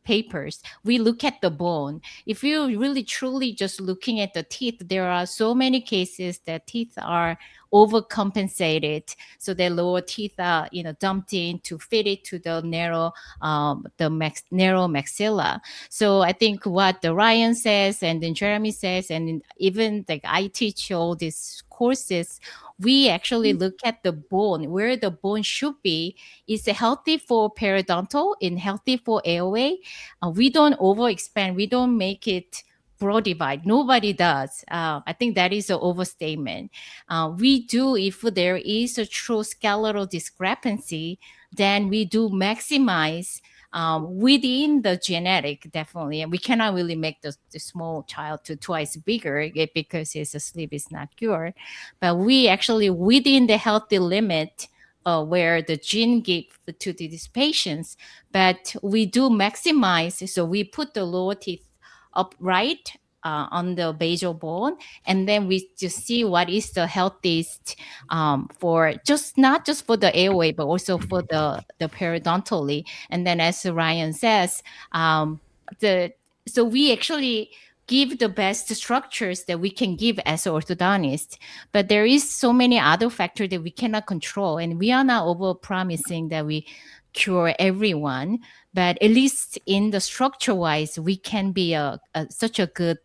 papers. We look at the bone. If you're really truly just looking at the teeth, there are so many cases that teeth are overcompensated, so their lower teeth are dumped in to fit it to the narrow narrow maxilla. So I think what the Ryan says and then Jeremy says, and even like I teach all these courses, we actually look at the bone, where the bone should be. Is it healthy for periodontal and healthy for airway? We don't overexpand. We don't make it broad divide. Nobody does. I think that is an overstatement. We do, if there is a true skeletal discrepancy, then we do maximize within the genetic, definitely. And we cannot really make the small child to twice bigger because his sleep is not cured. But we actually, within the healthy limit, where the gene give to these patients, but we do maximize. So we put the lower teeth upright on the basal bone, and then we just see what is the healthiest for not just for the airway, but also for the periodontally. And then, as Ryan says, so we actually give the best structures that we can give as an orthodontist, but there is so many other factors that we cannot control, and we are not over promising that we cure everyone, but at least in the structure wise, we can be such a good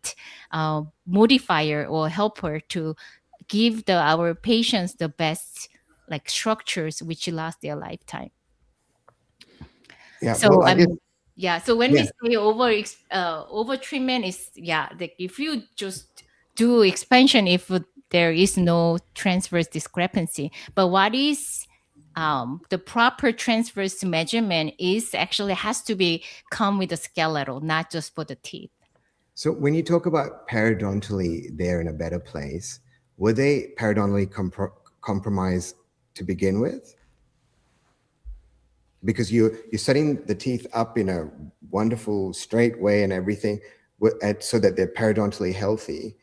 modifier or helper to give our patients the best like structures which last their lifetime. Yeah. So well, so when we say over treatment is like if you just do expansion if there is no transverse discrepancy, but what is the proper transverse measurement is actually has to come with the skeletal, not just for the teeth. So when you talk about periodontally, they're in a better place. Were they periodontally compromised to begin with? Because you're setting the teeth up in a wonderful straight way and everything, so that they're periodontally healthy.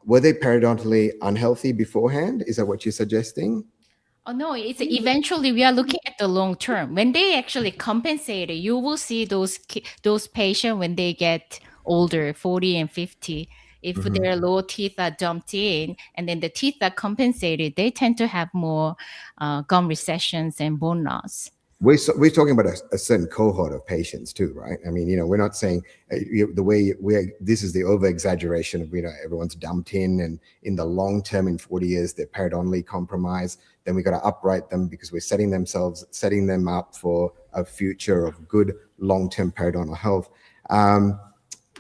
Were they periodontally unhealthy beforehand? Is that what you're suggesting? Oh, no, it's eventually we are looking at the long term. When they actually compensate, you will see those patients when they get older, 40 and 50. If their lower teeth are dumped in and then the teeth are compensated, they tend to have more gum recessions and bone loss. We're talking about a certain cohort of patients too, right? I mean, we're not saying the way this is the over exaggeration of, everyone's dumped in, and in the long term, in 40 years, they're periodontally compromised. Then we got to upright them because we're setting them up for a future of good long-term periodontal health.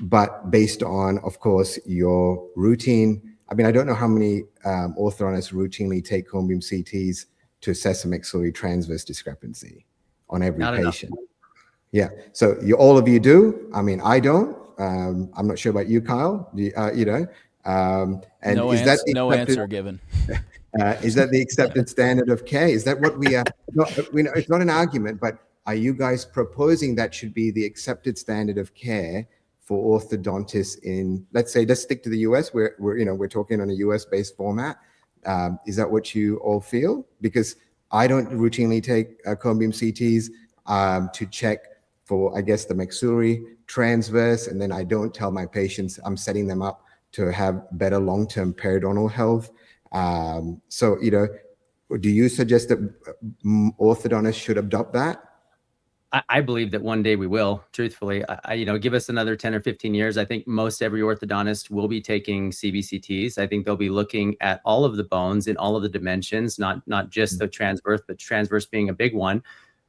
But based on, of course, your routine, I mean, I don't know how many orthodontists routinely take cone beam CTs to assess a maxillary transverse discrepancy on every Not patient. enough. Yeah. So all of you do. I mean, I don't. I'm not sure about you, Kyle. And no answer given. Is that the accepted standard of care? Is that what we are? It's not an argument, but are you guys proposing that should be the accepted standard of care for orthodontists in, let's stick to the US, where we're talking on a US based format? Is that what you all feel? Because I don't routinely take cone beam CTs to check for, I guess, the maxillary transverse, and then I don't tell my patients I'm setting them up to have better long-term periodontal health. Do you suggest that orthodontists should adopt that? I believe that one day we will, truthfully. Give us another 10 or 15 years. I think most every orthodontist will be taking CBCTs. I think they'll be looking at all of the bones in all of the dimensions, not just the transverse, but transverse being a big one.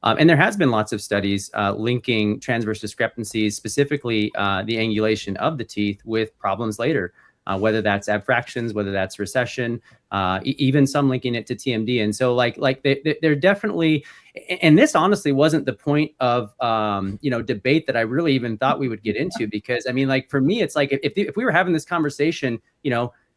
And there has been lots of studies linking transverse discrepancies, specifically the angulation of the teeth, with problems later, whether that's abfractions, whether that's recession, even some linking it to TMD. And so they're definitely, and this honestly wasn't the point of, debate that I really even thought we would get into, because I mean, like, for me, it's like, if we were having this conversation,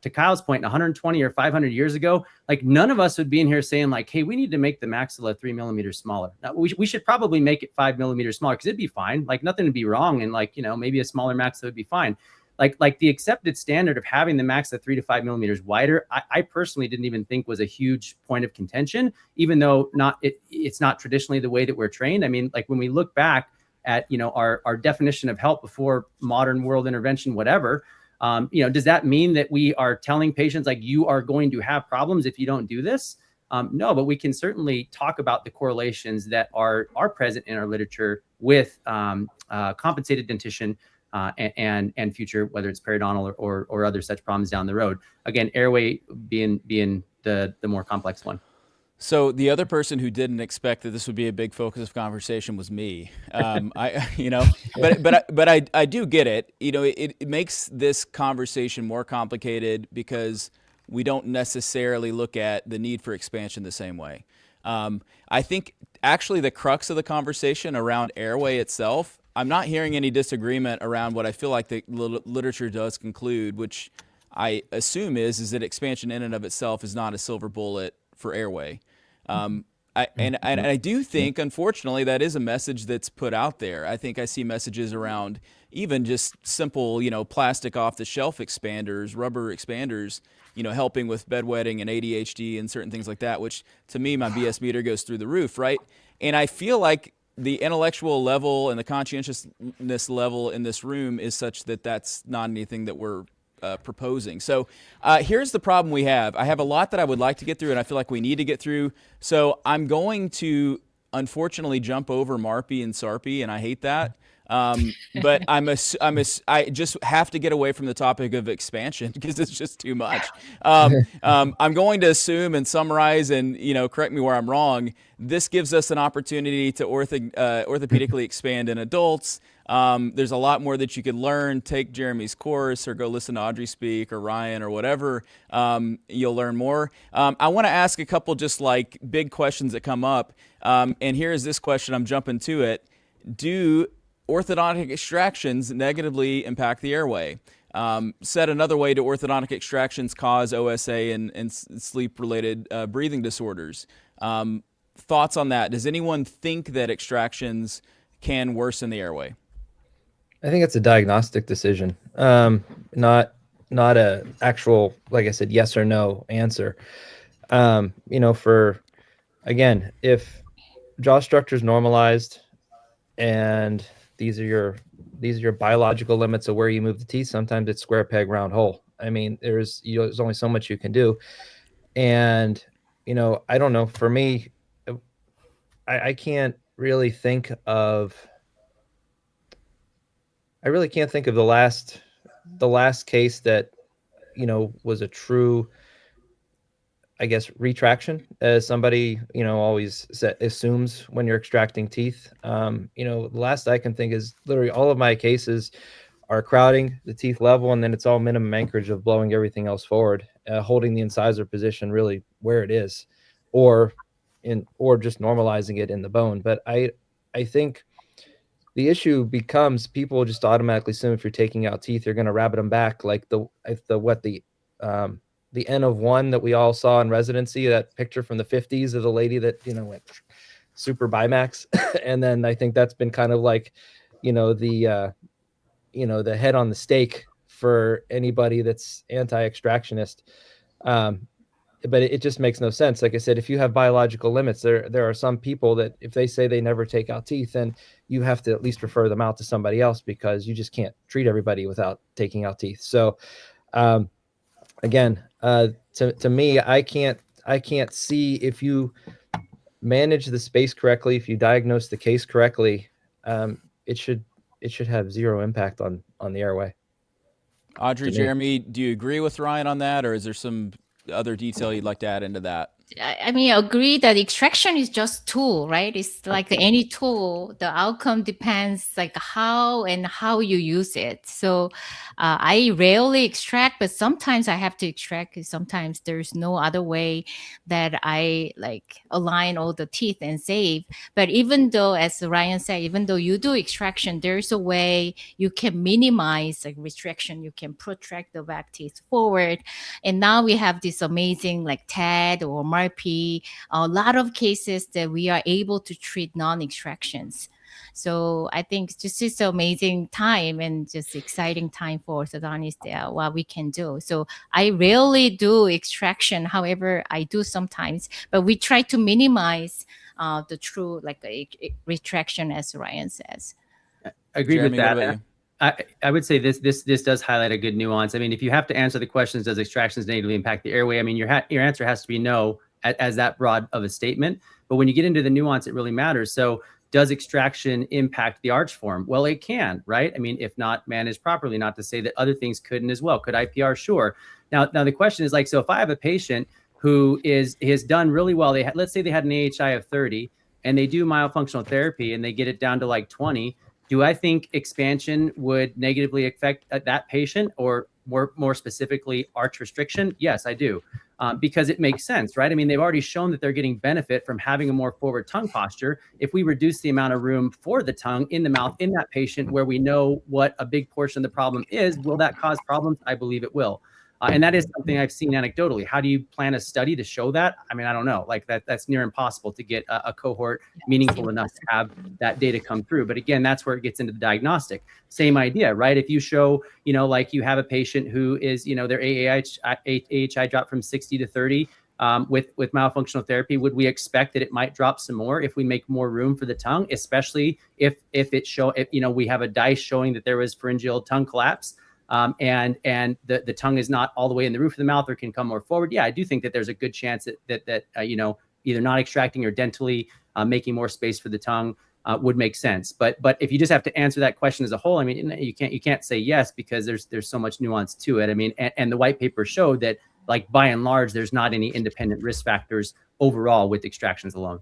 to Kyle's point, 120 or 500 years ago, like, none of us would be in here saying like, hey, we need to make the maxilla 3 millimeters smaller. Now, we should probably make it 5 millimeters smaller, because it'd be fine. Like, nothing would be wrong. And like, maybe a smaller maxilla would be fine. Like the accepted standard of having the maxilla 3 to 5 millimeters wider, I personally didn't even think was a huge point of contention, even though it's not traditionally the way that we're trained. I mean, like, when we look back at, our definition of health before modern world intervention, whatever, does that mean that we are telling patients like, you are going to have problems if you don't do this? No, but we can certainly talk about the correlations that are present in our literature with compensated dentition and future, whether it's periodontal or other such problems down the road. Again, airway being the more complex one. So the other person who didn't expect that this would be a big focus of conversation was me. But I do get it. It makes this conversation more complicated because we don't necessarily look at the need for expansion the same way. I think actually the crux of the conversation around airway itself, I'm not hearing any disagreement around what I feel like the literature does conclude, which I assume is that expansion in and of itself is not a silver bullet for airway. I do think, unfortunately, that is a message that's put out there. I think I see messages around even just simple, plastic off-the-shelf expanders, rubber expanders, helping with bedwetting and ADHD and certain things like that, which to me, my BS meter goes through the roof, right? And I feel like the intellectual level and the conscientiousness level in this room is such that that's not anything that we're proposing. So here's the problem we have. I have a lot that I would like to get through, and I feel like we need to get through. So I'm going to, unfortunately, jump over MARPI and SARPI, and I hate that. But I just have to get away from the topic of expansion because it's just too much. I'm going to assume and summarize and, correct me where I'm wrong. This gives us an opportunity to orthopedically expand in adults. There's a lot more that you could learn. Take Jeremy's course or go listen to Audrey speak or Ryan or whatever. You'll learn more. I want to ask a couple just like big questions that come up. And here's this question. I'm jumping to it. Do orthodontic extractions negatively impact the airway? Said another way, do orthodontic extractions cause OSA and sleep-related breathing disorders? Thoughts on that? Does anyone think that extractions can worsen the airway? I think it's a diagnostic decision, not a actual, like I said, yes or no answer. Again, if jaw structure is normalized and these are your biological limits of where you move the teeth, sometimes it's square peg round hole. I mean, there's only so much you can do. And, I don't know, for me, I can't really think of, I really can't think of the last case that, was a true, I guess, retraction, as somebody, always assumes when you're extracting teeth. The last I can think is literally all of my cases are crowding the teeth level, and then it's all minimum anchorage of blowing everything else forward, holding the incisor position really where it is, or just normalizing it in the bone. But I think the issue becomes people just automatically assume if you're taking out teeth, you're going to rabbit them back, like the N of 1 that we all saw in residency, that picture from the 50s of the lady that, went super Bimax. And then I think that's been kind of like, the head on the stake for anybody that's anti-extractionist. But it just makes no sense. Like I said, if you have biological limits, there are some people that if they say they never take out teeth, then you have to at least refer them out to somebody else, because you just can't treat everybody without taking out teeth. So, again, to me, I can't see if you manage the space correctly, if you diagnose the case correctly, it should have zero impact on the airway. Audrey, To me. Jeremy, do you agree with Ryan on that, or is there some other detail you'd like to add into that? I mean, I agree that extraction is just tool, right? It's like any tool. The outcome depends like how and how you use it. So I rarely extract, but sometimes I have to extract because sometimes there's no other way that I like align all the teeth and save. But even though, as Ryan said, even though you do extraction, there's a way you can minimize like restriction. You can protract the back teeth forward. And now we have this amazing like TED or MRP, a lot of cases that we are able to treat non-extractions. So I think it's just an amazing time and just exciting time for orthodontists what we can do. So I rarely do extraction. However, I do sometimes, but we try to minimize the true like retraction, as Ryan says. Agree Jeremy, with that. what about you? I would say this does highlight a good nuance. I mean, if you have to answer the questions, does extractions negatively impact the airway? I mean, your answer has to be no as that broad of a statement. But when you get into the nuance, it really matters. So does extraction impact the arch form? Well, it can, right? I mean, if not managed properly, not to say that other things couldn't as well. Could IPR? Sure. Now the question is like, so if I have a patient who has done really well, let's say they had an AHI of 30 and they do myofunctional therapy and they get it down to like 20, do I think expansion would negatively affect that patient, or more specifically arch restriction? Yes, I do, because it makes sense, right? I mean, they've already shown that they're getting benefit from having a more forward tongue posture. If we reduce the amount of room for the tongue in the mouth in that patient where we know what a big portion of the problem is, will that cause problems? I believe it will. And that is something I've seen anecdotally. How do you plan a study to show that? I mean, I don't know. Like that's near impossible to get a cohort meaningful enough to have that data come through. But again, that's where it gets into the diagnostic. Same idea, right? If you show, like you have a patient who is, their AHI dropped from 60 to 30 with myofunctional therapy, would we expect that it might drop some more if we make more room for the tongue, especially if we have a dice showing that there was pharyngeal tongue collapse? And the tongue is not all the way in the roof of the mouth or can come more forward. Yeah, I do think that there's a good chance that either not extracting or dentally making more space for the tongue would make sense. But if you just have to answer that question as a whole, I mean, you can't say yes, because there's so much nuance to it. I mean, and the white paper showed that, like, by and large, there's not any independent risk factors overall with extractions alone.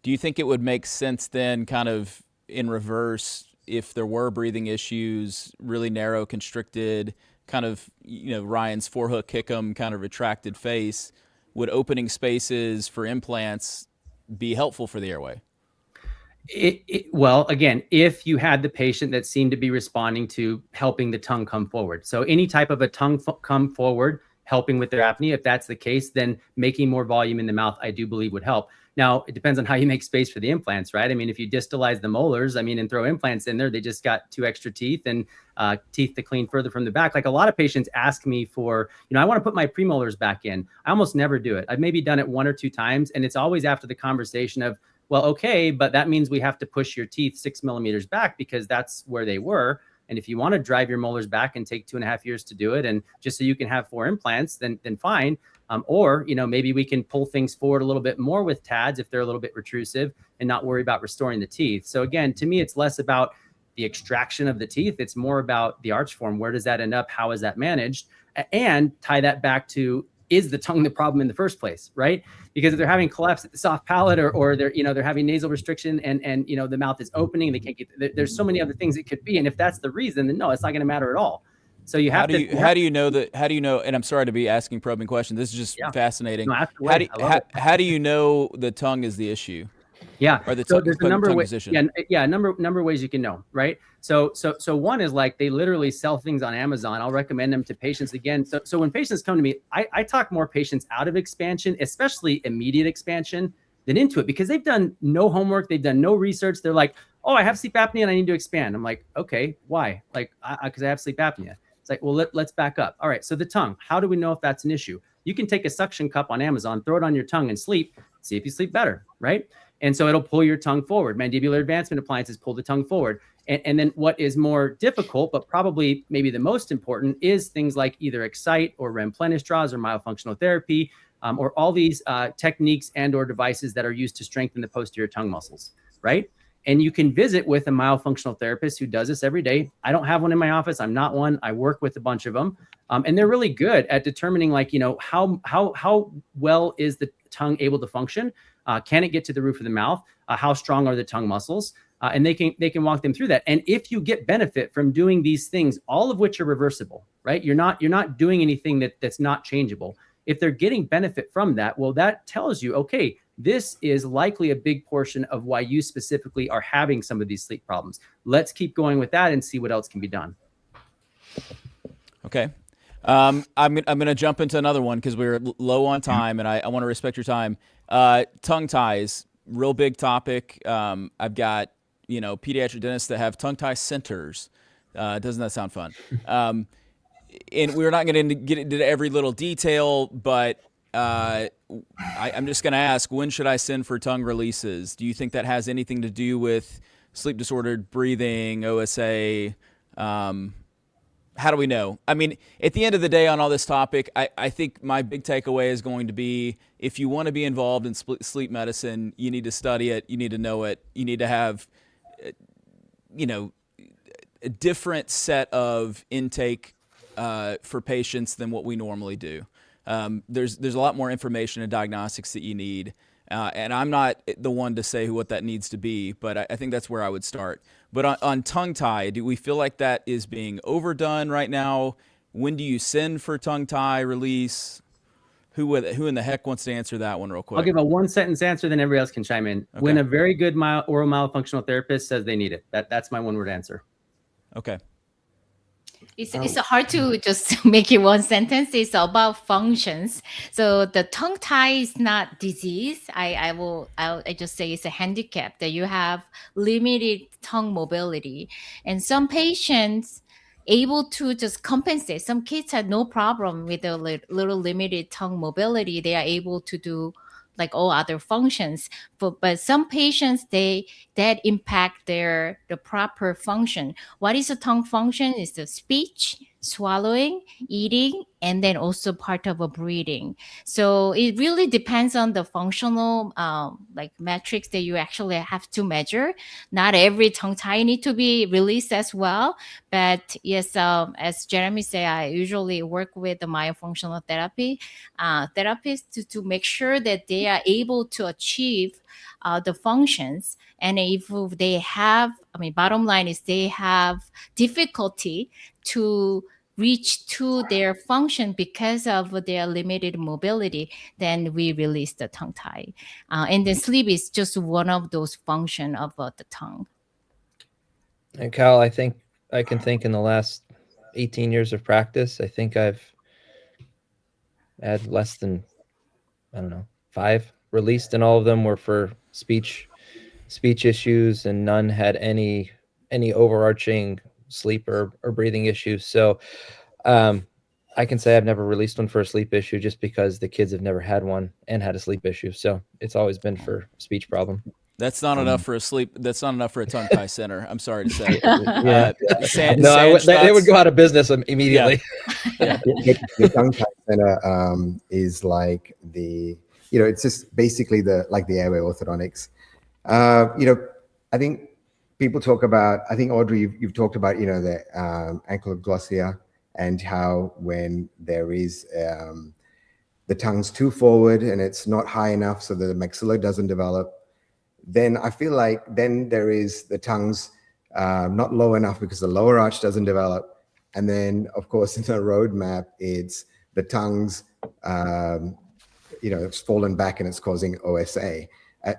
Do you think it would make sense then, kind of in reverse, if there were breathing issues, really narrow, constricted, kind of, Ryan's 4-hook kick 'em kind of retracted face, would opening spaces for implants be helpful for the airway? Well, again, if you had the patient that seemed to be responding to helping the tongue come forward. So any type of a tongue come forward, helping with their apnea, if that's the case, then making more volume in the mouth, I do believe, would help. Now, it depends on how you make space for the implants, right? I mean, if you distalize the molars, and throw implants in there, they just got 2 extra teeth and teeth to clean further from the back. Like, a lot of patients ask me for, I want to put my premolars back in. I almost never do it. I've maybe done it 1 or 2 times. And it's always after the conversation of, well, okay, but that means we have to push your teeth 6 millimeters back because that's where they were. And if you want to drive your molars back and take 2.5 years to do it, and just so you can have 4 implants, then fine. Or, maybe we can pull things forward a little bit more with TADs if they're a little bit retrusive and not worry about restoring the teeth. So again, to me, it's less about the extraction of the teeth. It's more about the arch form. Where does that end up? How is that managed? And tie that back to, is the tongue the problem in the first place, right? Because if they're having collapse at the soft palate, or they're having nasal restriction and the mouth is opening, they can't get, there's so many other things it could be. And if that's the reason, then no, it's not going to matter at all. So you have how do you know that? How do you know? And I'm sorry to be asking probing questions. This is just fascinating. No, how do you know the tongue is the issue? Yeah. Or the so there's a number of ways. Position? Yeah, number of ways you can know, right? So one is, like, they literally sell things on Amazon. I'll recommend them to patients again. So when patients come to me, I talk more patients out of expansion, especially immediate expansion, than into it, because they've done no homework, they've done no research. They're like, oh, I have sleep apnea and I need to expand. I'm like, okay, why? Like, because I have sleep apnea. It's like, well, let's back up. All right, so the tongue, how do we know if that's an issue? You can take a suction cup on Amazon, throw it on your tongue and sleep, see if you sleep better, right? And so it'll pull your tongue forward. Mandibular advancement appliances pull the tongue forward. And then what is more difficult, but probably maybe the most important, is things like either Excite or replenish draws or myofunctional therapy, or all these techniques and or devices that are used to strengthen the posterior tongue muscles, right? And you can visit with a myofunctional therapist who does this every day. I don't have one in my office. I'm not one. I work with a bunch of them. And they're really good at determining, like, you know, how well is the tongue able to function? Can it get to the roof of the mouth? How strong are the tongue muscles? And they can walk them through that. And if you get benefit from doing these things, all of which are reversible, right? You're not doing anything that's not changeable. If they're getting benefit from that, well, that tells you, okay, this is likely a big portion of why you specifically are having some of these sleep problems. Let's keep going with that and see what else can be done. Okay. I'm going to jump into another one because we're low on time, and I want to respect your time. Tongue ties, real big topic. I've got, you know, pediatric dentists that have tongue tie centers. Doesn't that sound fun? And we're not going to get into every little detail, but I'm just going to ask, when should I send for tongue releases? Do you think that has anything to do with sleep disordered breathing, OSA? How do we know? I mean, at the end of the day on all this topic, I think my big takeaway is going to be, if you want to be involved in sleep medicine, you need to study it. You need to know it. You need to have, you know, a different set of intake for patients than what we normally do. There's a lot more information and diagnostics that you need. And I'm not the one to say what that needs to be, but I think that's where I would start. But on tongue tie, do we feel like that is being overdone right now? When do you send for tongue tie release? Who in the heck wants to answer that one real quick? I'll give a one-sentence answer, then everybody else can chime in. Okay. When a very good oral myofunctional therapist says they need it, that's my one-word answer. Okay. It's hard to just make it one sentence. It's about functions. So the tongue tie is not disease. I'll just say it's a handicap that you have limited tongue mobility, and some patients able to just compensate. Some kids have no problem with a little limited tongue mobility. They are able to do like all other functions, but some patients that impact the proper function. What is a tongue function? Is the speech, swallowing, eating, and then also part of a breathing. So it really depends on the functional like metrics that you actually have to measure. Not every tongue tie need to be released as well, but yes, as Jeremy said, I usually work with the myofunctional therapy therapists to make sure that they are able to achieve the functions. And if they have, bottom line is they have difficulty to reach to their function because of their limited mobility, then we release the tongue tie. And then sleep is just one of those functions of the tongue. And Kyle, I think I can think in the last 18 years of practice, I think I've had less than, 5 released, and all of them were for speech issues, and none had any overarching sleep or breathing issues. So I can say I've never released one for a sleep issue just because the kids have never had one and had a sleep issue. So it's always been for speech problem. That's not enough for a sleep. That's not enough for a tongue tie center. I'm sorry to say. They would go out of business immediately. Yeah. The tongue tie center is like it's just basically the Airway Orthodontics. I think people talk about, I think Audrey, you've talked about, the ankylosing and how when there is the tongue's too forward and it's not high enough so that the maxilla doesn't develop, then I feel like then there is the tongue's not low enough because the lower arch doesn't develop. And then, of course, in the roadmap, it's the tongue's, it's fallen back and it's causing OSA.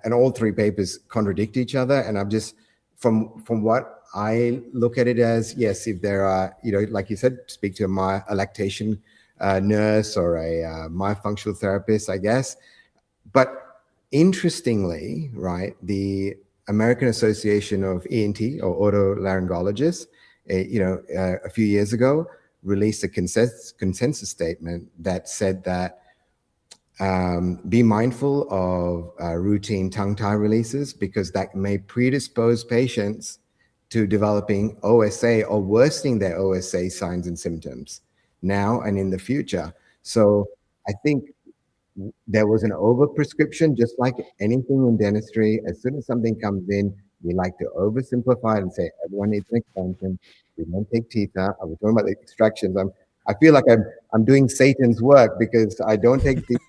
And all 3 papers contradict each other. And I'm just, from what I look at it as, yes, if there are, like you said, speak to a lactation nurse or a myofunctional therapist, I guess. But interestingly, right, the American Association of ENT or otolaryngologists, a few years ago, released a consensus statement that said that be mindful of routine tongue tie releases because that may predispose patients to developing OSA or worsening their OSA signs and symptoms now and in the future. So I think there was an overprescription, just like anything in dentistry. As soon as something comes in, we like to oversimplify it and say everyone needs an expansion. We don't take teeth out. I was talking about the extractions. I feel like I'm doing Satan's work because I don't take teeth.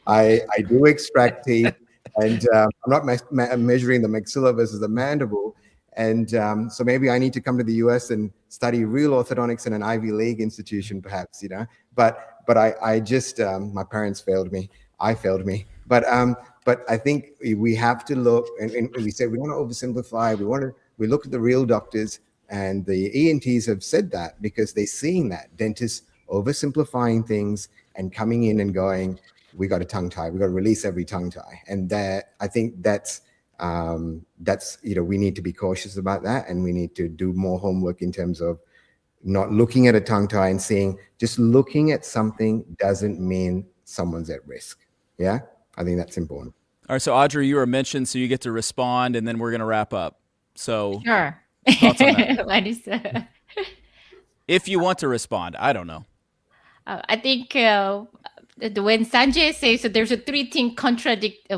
I do extract teeth, and I'm not measuring the maxilla versus the mandible. And so maybe I need to come to the US and study real orthodontics in an Ivy League institution, perhaps, you know. But I just my parents failed me. I failed me. But I think we have to look, and we say we want to oversimplify. We look at the real doctors, and the ENTs have said that because they're seeing that dentists oversimplifying things and coming in and going, we got a tongue tie. We got to release every tongue tie, and that I think that's we need to be cautious about that, and we need to do more homework in terms of not looking at a tongue tie and seeing just looking at something doesn't mean someone's at risk. Yeah, I think that's important. All right, so Audrey, you were mentioned, so you get to respond, and then we're going to wrap up. So Sure. thoughts on that? What is that? If you want to respond, I don't know. I think when Sanjay says that there's a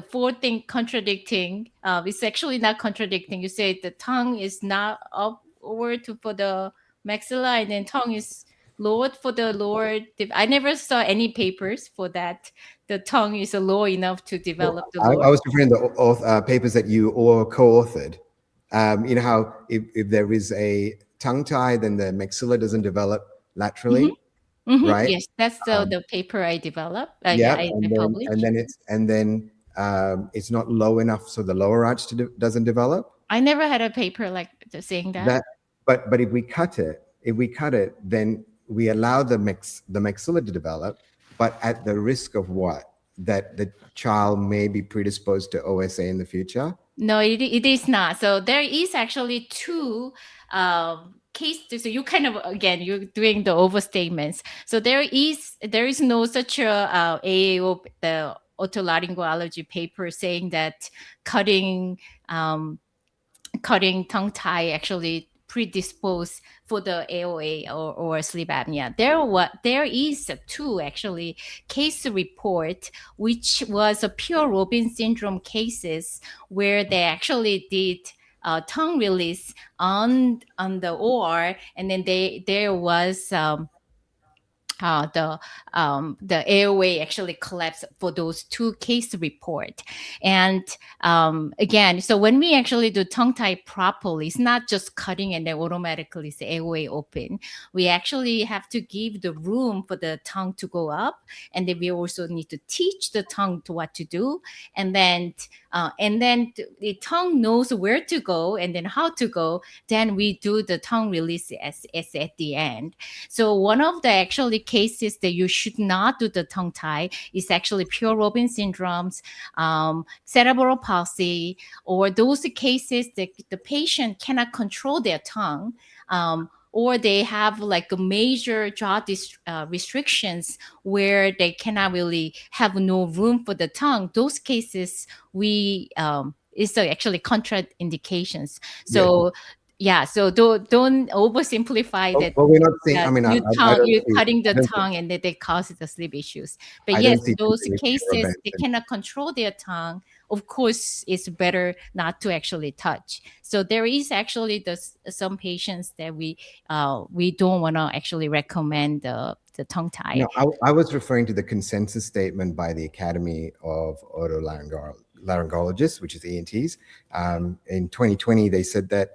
four thing contradicting, it's actually not contradicting. You say the tongue is not upward for the maxilla, and then tongue is lowered for the lower. I never saw any papers for that. The tongue is low enough to develop the lower. I was referring to the papers that you all co-authored. You know how if there is a tongue tie, then the maxilla doesn't develop laterally. Mm-hmm. Right. Yes, that's the paper I developed. Yeah, I published. and then it's not low enough, so the lower arch doesn't develop. I never had a paper like saying that. But if we cut it, then we allow the maxilla to develop, but at the risk of what? That the child may be predisposed to OSA in the future. No, it is not. So there is actually two cases. So you kind of, again, you're doing the overstatements. So there is no such a AAO, the otolaryngology paper saying that cutting tongue tie actually predisposed for the AOA or sleep apnea. There is two actually case report, which was a pure Robin syndrome cases where they actually did tongue release on the OR, and then there was the airway actually collapsed for those two case report. And again, so when we actually do tongue tie properly, it's not just cutting and then automatically the airway open. We actually have to give the room for the tongue to go up, and then we also need to teach the tongue to what to do, and then the tongue knows where to go and then how to go. Then we do the tongue release as at the end. So one of the actually cases that you should not do the tongue tie is actually pure Robin syndromes, cerebral palsy, or those cases that the patient cannot control their tongue, or they have like a major jaw restrictions where they cannot really have no room for the tongue. Those cases is actually contraindications. So yeah, so don't oversimplify that. But we're not saying. I mean, you're cutting the tongue and that they cause the sleep issues. But yes, those cases they cannot control their tongue. Of course, it's better not to actually touch. So there is actually some patients that we don't want to actually recommend the tongue tie. No, I was referring to the consensus statement by the Academy of Otolaryngologists, which is ENTs. In 2020, they said that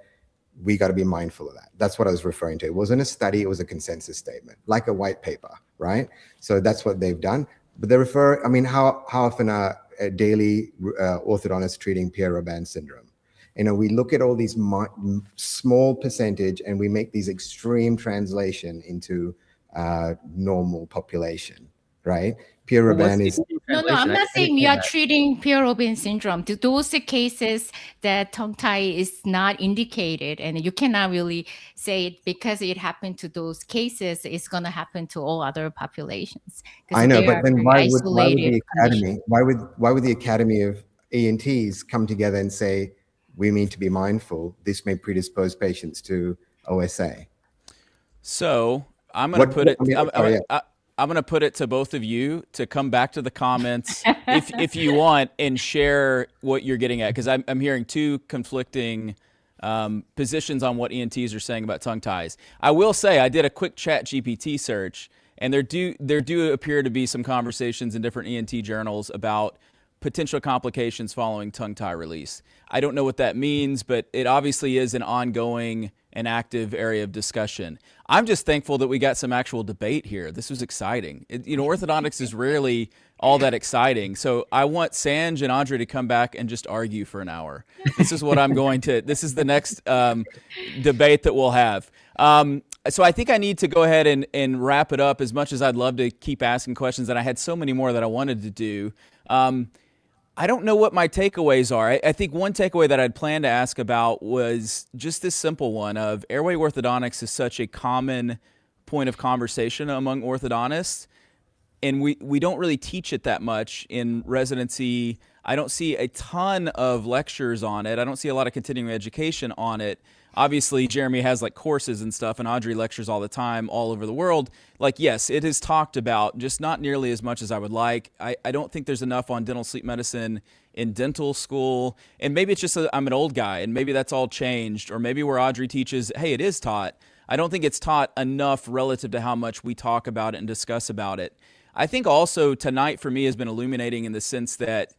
we got to be mindful of that. That's what I was referring to. It wasn't a study, it was a consensus statement, like a white paper, right? So that's what they've done. But they refer, I mean, how often are daily orthodontists treating Pierre-Robin syndrome? You know, we look at all these small percentage and we make these extreme translation into normal population, right? Pierre-Robin is... No, I'm not saying we are treating Pierre-Robin syndrome. Those cases that tongue tie is not indicated, and you cannot really say it because it happened to those cases, it's going to happen to all other populations. I know, but then why would the Academy, why would the Academy of ENTs come together and say, we need to be mindful, this may predispose patients to OSA? So I'm going to put it... I'm gonna put it to both of you to come back to the comments if you want and share what you're getting at, because I'm hearing two conflicting positions on what ENTs are saying about tongue ties. I will say I did a quick Chat GPT search, and there do appear to be some conversations in different ENT journals about potential complications following tongue tie release. I don't know what that means, but it obviously is an ongoing and active area of discussion. I'm just thankful that we got some actual debate here. This was exciting. Orthodontics is rarely all that exciting. So I want Sanj and Audrey to come back and just argue for an hour. This is what this is the next debate that we'll have. So I think I need to go ahead and wrap it up, as much as I'd love to keep asking questions, and I had so many more that I wanted to do. I don't know what my takeaways are. I think one takeaway that I'd planned to ask about was just this simple one of airway orthodontics is such a common point of conversation among orthodontists, and we don't really teach it that much in residency. I don't see a ton of lectures on it. I don't see a lot of continuing education on it. Obviously, Jeremy has like courses and stuff, and Audrey lectures all the time all over the world. Like, yes, it is talked about, just not nearly as much as I would like. I don't think there's enough on dental sleep medicine in dental school. And maybe it's just I'm an old guy, and maybe that's all changed. Or maybe where Audrey teaches, hey, it is taught. I don't think it's taught enough relative to how much we talk about it and discuss about it. I think also tonight for me has been illuminating in the sense that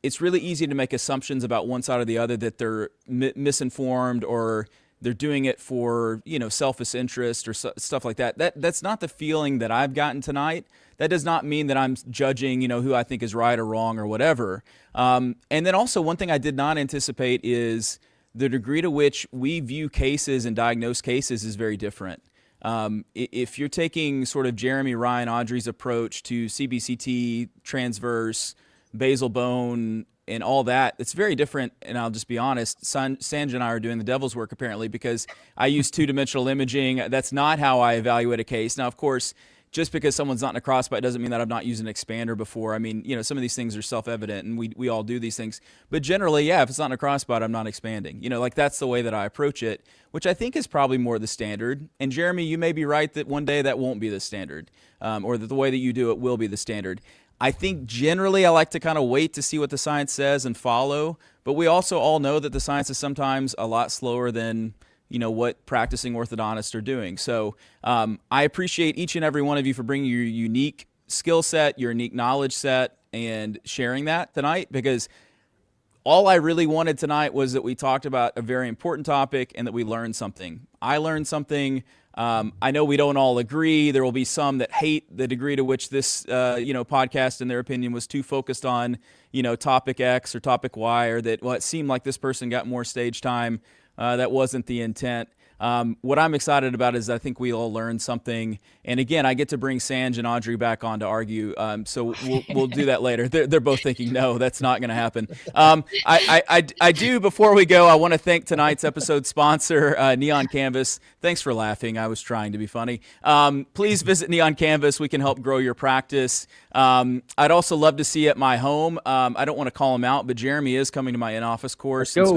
it's really easy to make assumptions about one side or the other, that they're misinformed or they're doing it for, selfish interest or stuff like that. That's not the feeling that I've gotten tonight. That does not mean that I'm judging, who I think is right or wrong or whatever. And then also one thing I did not anticipate is the degree to which we view cases and diagnose cases is very different. If you're taking sort of Jeremy, Ryan, Audrey's approach to CBCT, transverse, basal bone, and all that, it's very different. And I'll just be honest, Sanj and I are doing the devil's work apparently, because I use two-dimensional imaging. That's not how I evaluate a case. Now, of course, just because someone's not in a crossbite doesn't mean that I've not used an expander before. I mean, some of these things are self-evident, and we all do these things. But generally, yeah, if it's not in a crossbite, I'm not expanding. That's the way that I approach it, which I think is probably more the standard. And Jeremy, you may be right that one day that won't be the standard, or that the way that you do it will be the standard. I think generally I like to kind of wait to see what the science says and follow, but we also all know that the science is sometimes a lot slower than what practicing orthodontists are doing. So I appreciate each and every one of you for bringing your unique skill set, your unique knowledge set, and sharing that tonight, because all I really wanted tonight was that we talked about a very important topic and that we learned something. I learned something. I know we don't all agree. There will be some that hate the degree to which this, podcast, in their opinion, was too focused on, topic X or topic Y, or that, it seemed like this person got more stage time. That wasn't the intent. What I'm excited about is I think we all learned something. And again, I get to bring Sanj and Audrey back on to argue. So we'll do that later. They're both thinking, no, that's not going to happen. I do, before we go, I want to thank tonight's episode sponsor, Neon Canvas. Thanks for laughing. I was trying to be funny. Please visit Neon Canvas. We can help grow your practice. I'd also love to see you at my home. I don't want to call him out, but Jeremy is coming to my in-office course. And so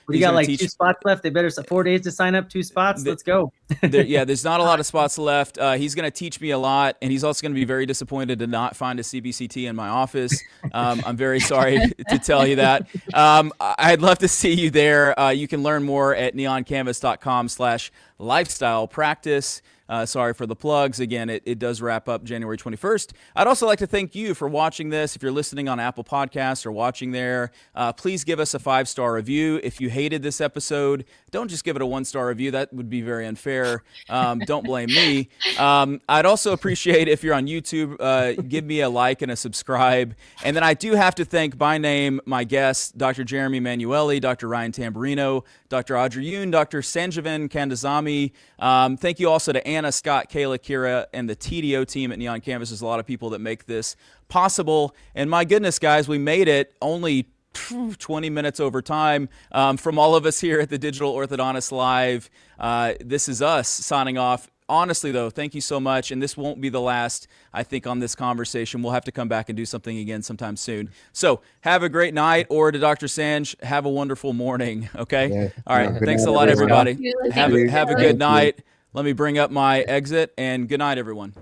we got like 2 spots left. They better 4 days to sign up. 2 spots. Let's go. There's not a lot of spots left. He's going to teach me a lot, and he's also going to be very disappointed to not find a CBCT in my office. I'm very sorry to tell you that. I'd love to see you there. You can learn more at neoncanvas.com/lifestyle practice. Sorry for the plugs. Again, it does wrap up January 21st. I'd also like to thank you for watching this. If you're listening on Apple Podcasts or watching there, please give us a 5-star review. If you hated this episode, don't just give it a 1-star review. That would be very unfair. Don't blame me. I'd also appreciate if you're on YouTube, give me a like and a subscribe. And then I do have to thank by name my guests, Dr. Jeremy Manuele, Dr. Ryan Tamburrino, Dr. Audrey Yoon, Dr. Sanjivan Kandasamy. Thank you also to Anna, Scott, Kayla, Kira, and the TDO team at Neon Canvas. There's a lot of people that make this possible. And my goodness, guys, we made it only 20 minutes over time. From all of us here at the Digital Orthodontist Live, this is us signing off. Honestly, though, thank you so much. And this won't be the last, I think, on this conversation. We'll have to come back and do something again sometime soon. So have a great night, or to Dr. Sanj, have a wonderful morning. Okay? Yeah. All right. Thanks a lot, everybody. Have a good night. Let me bring up my exit, and good night, everyone.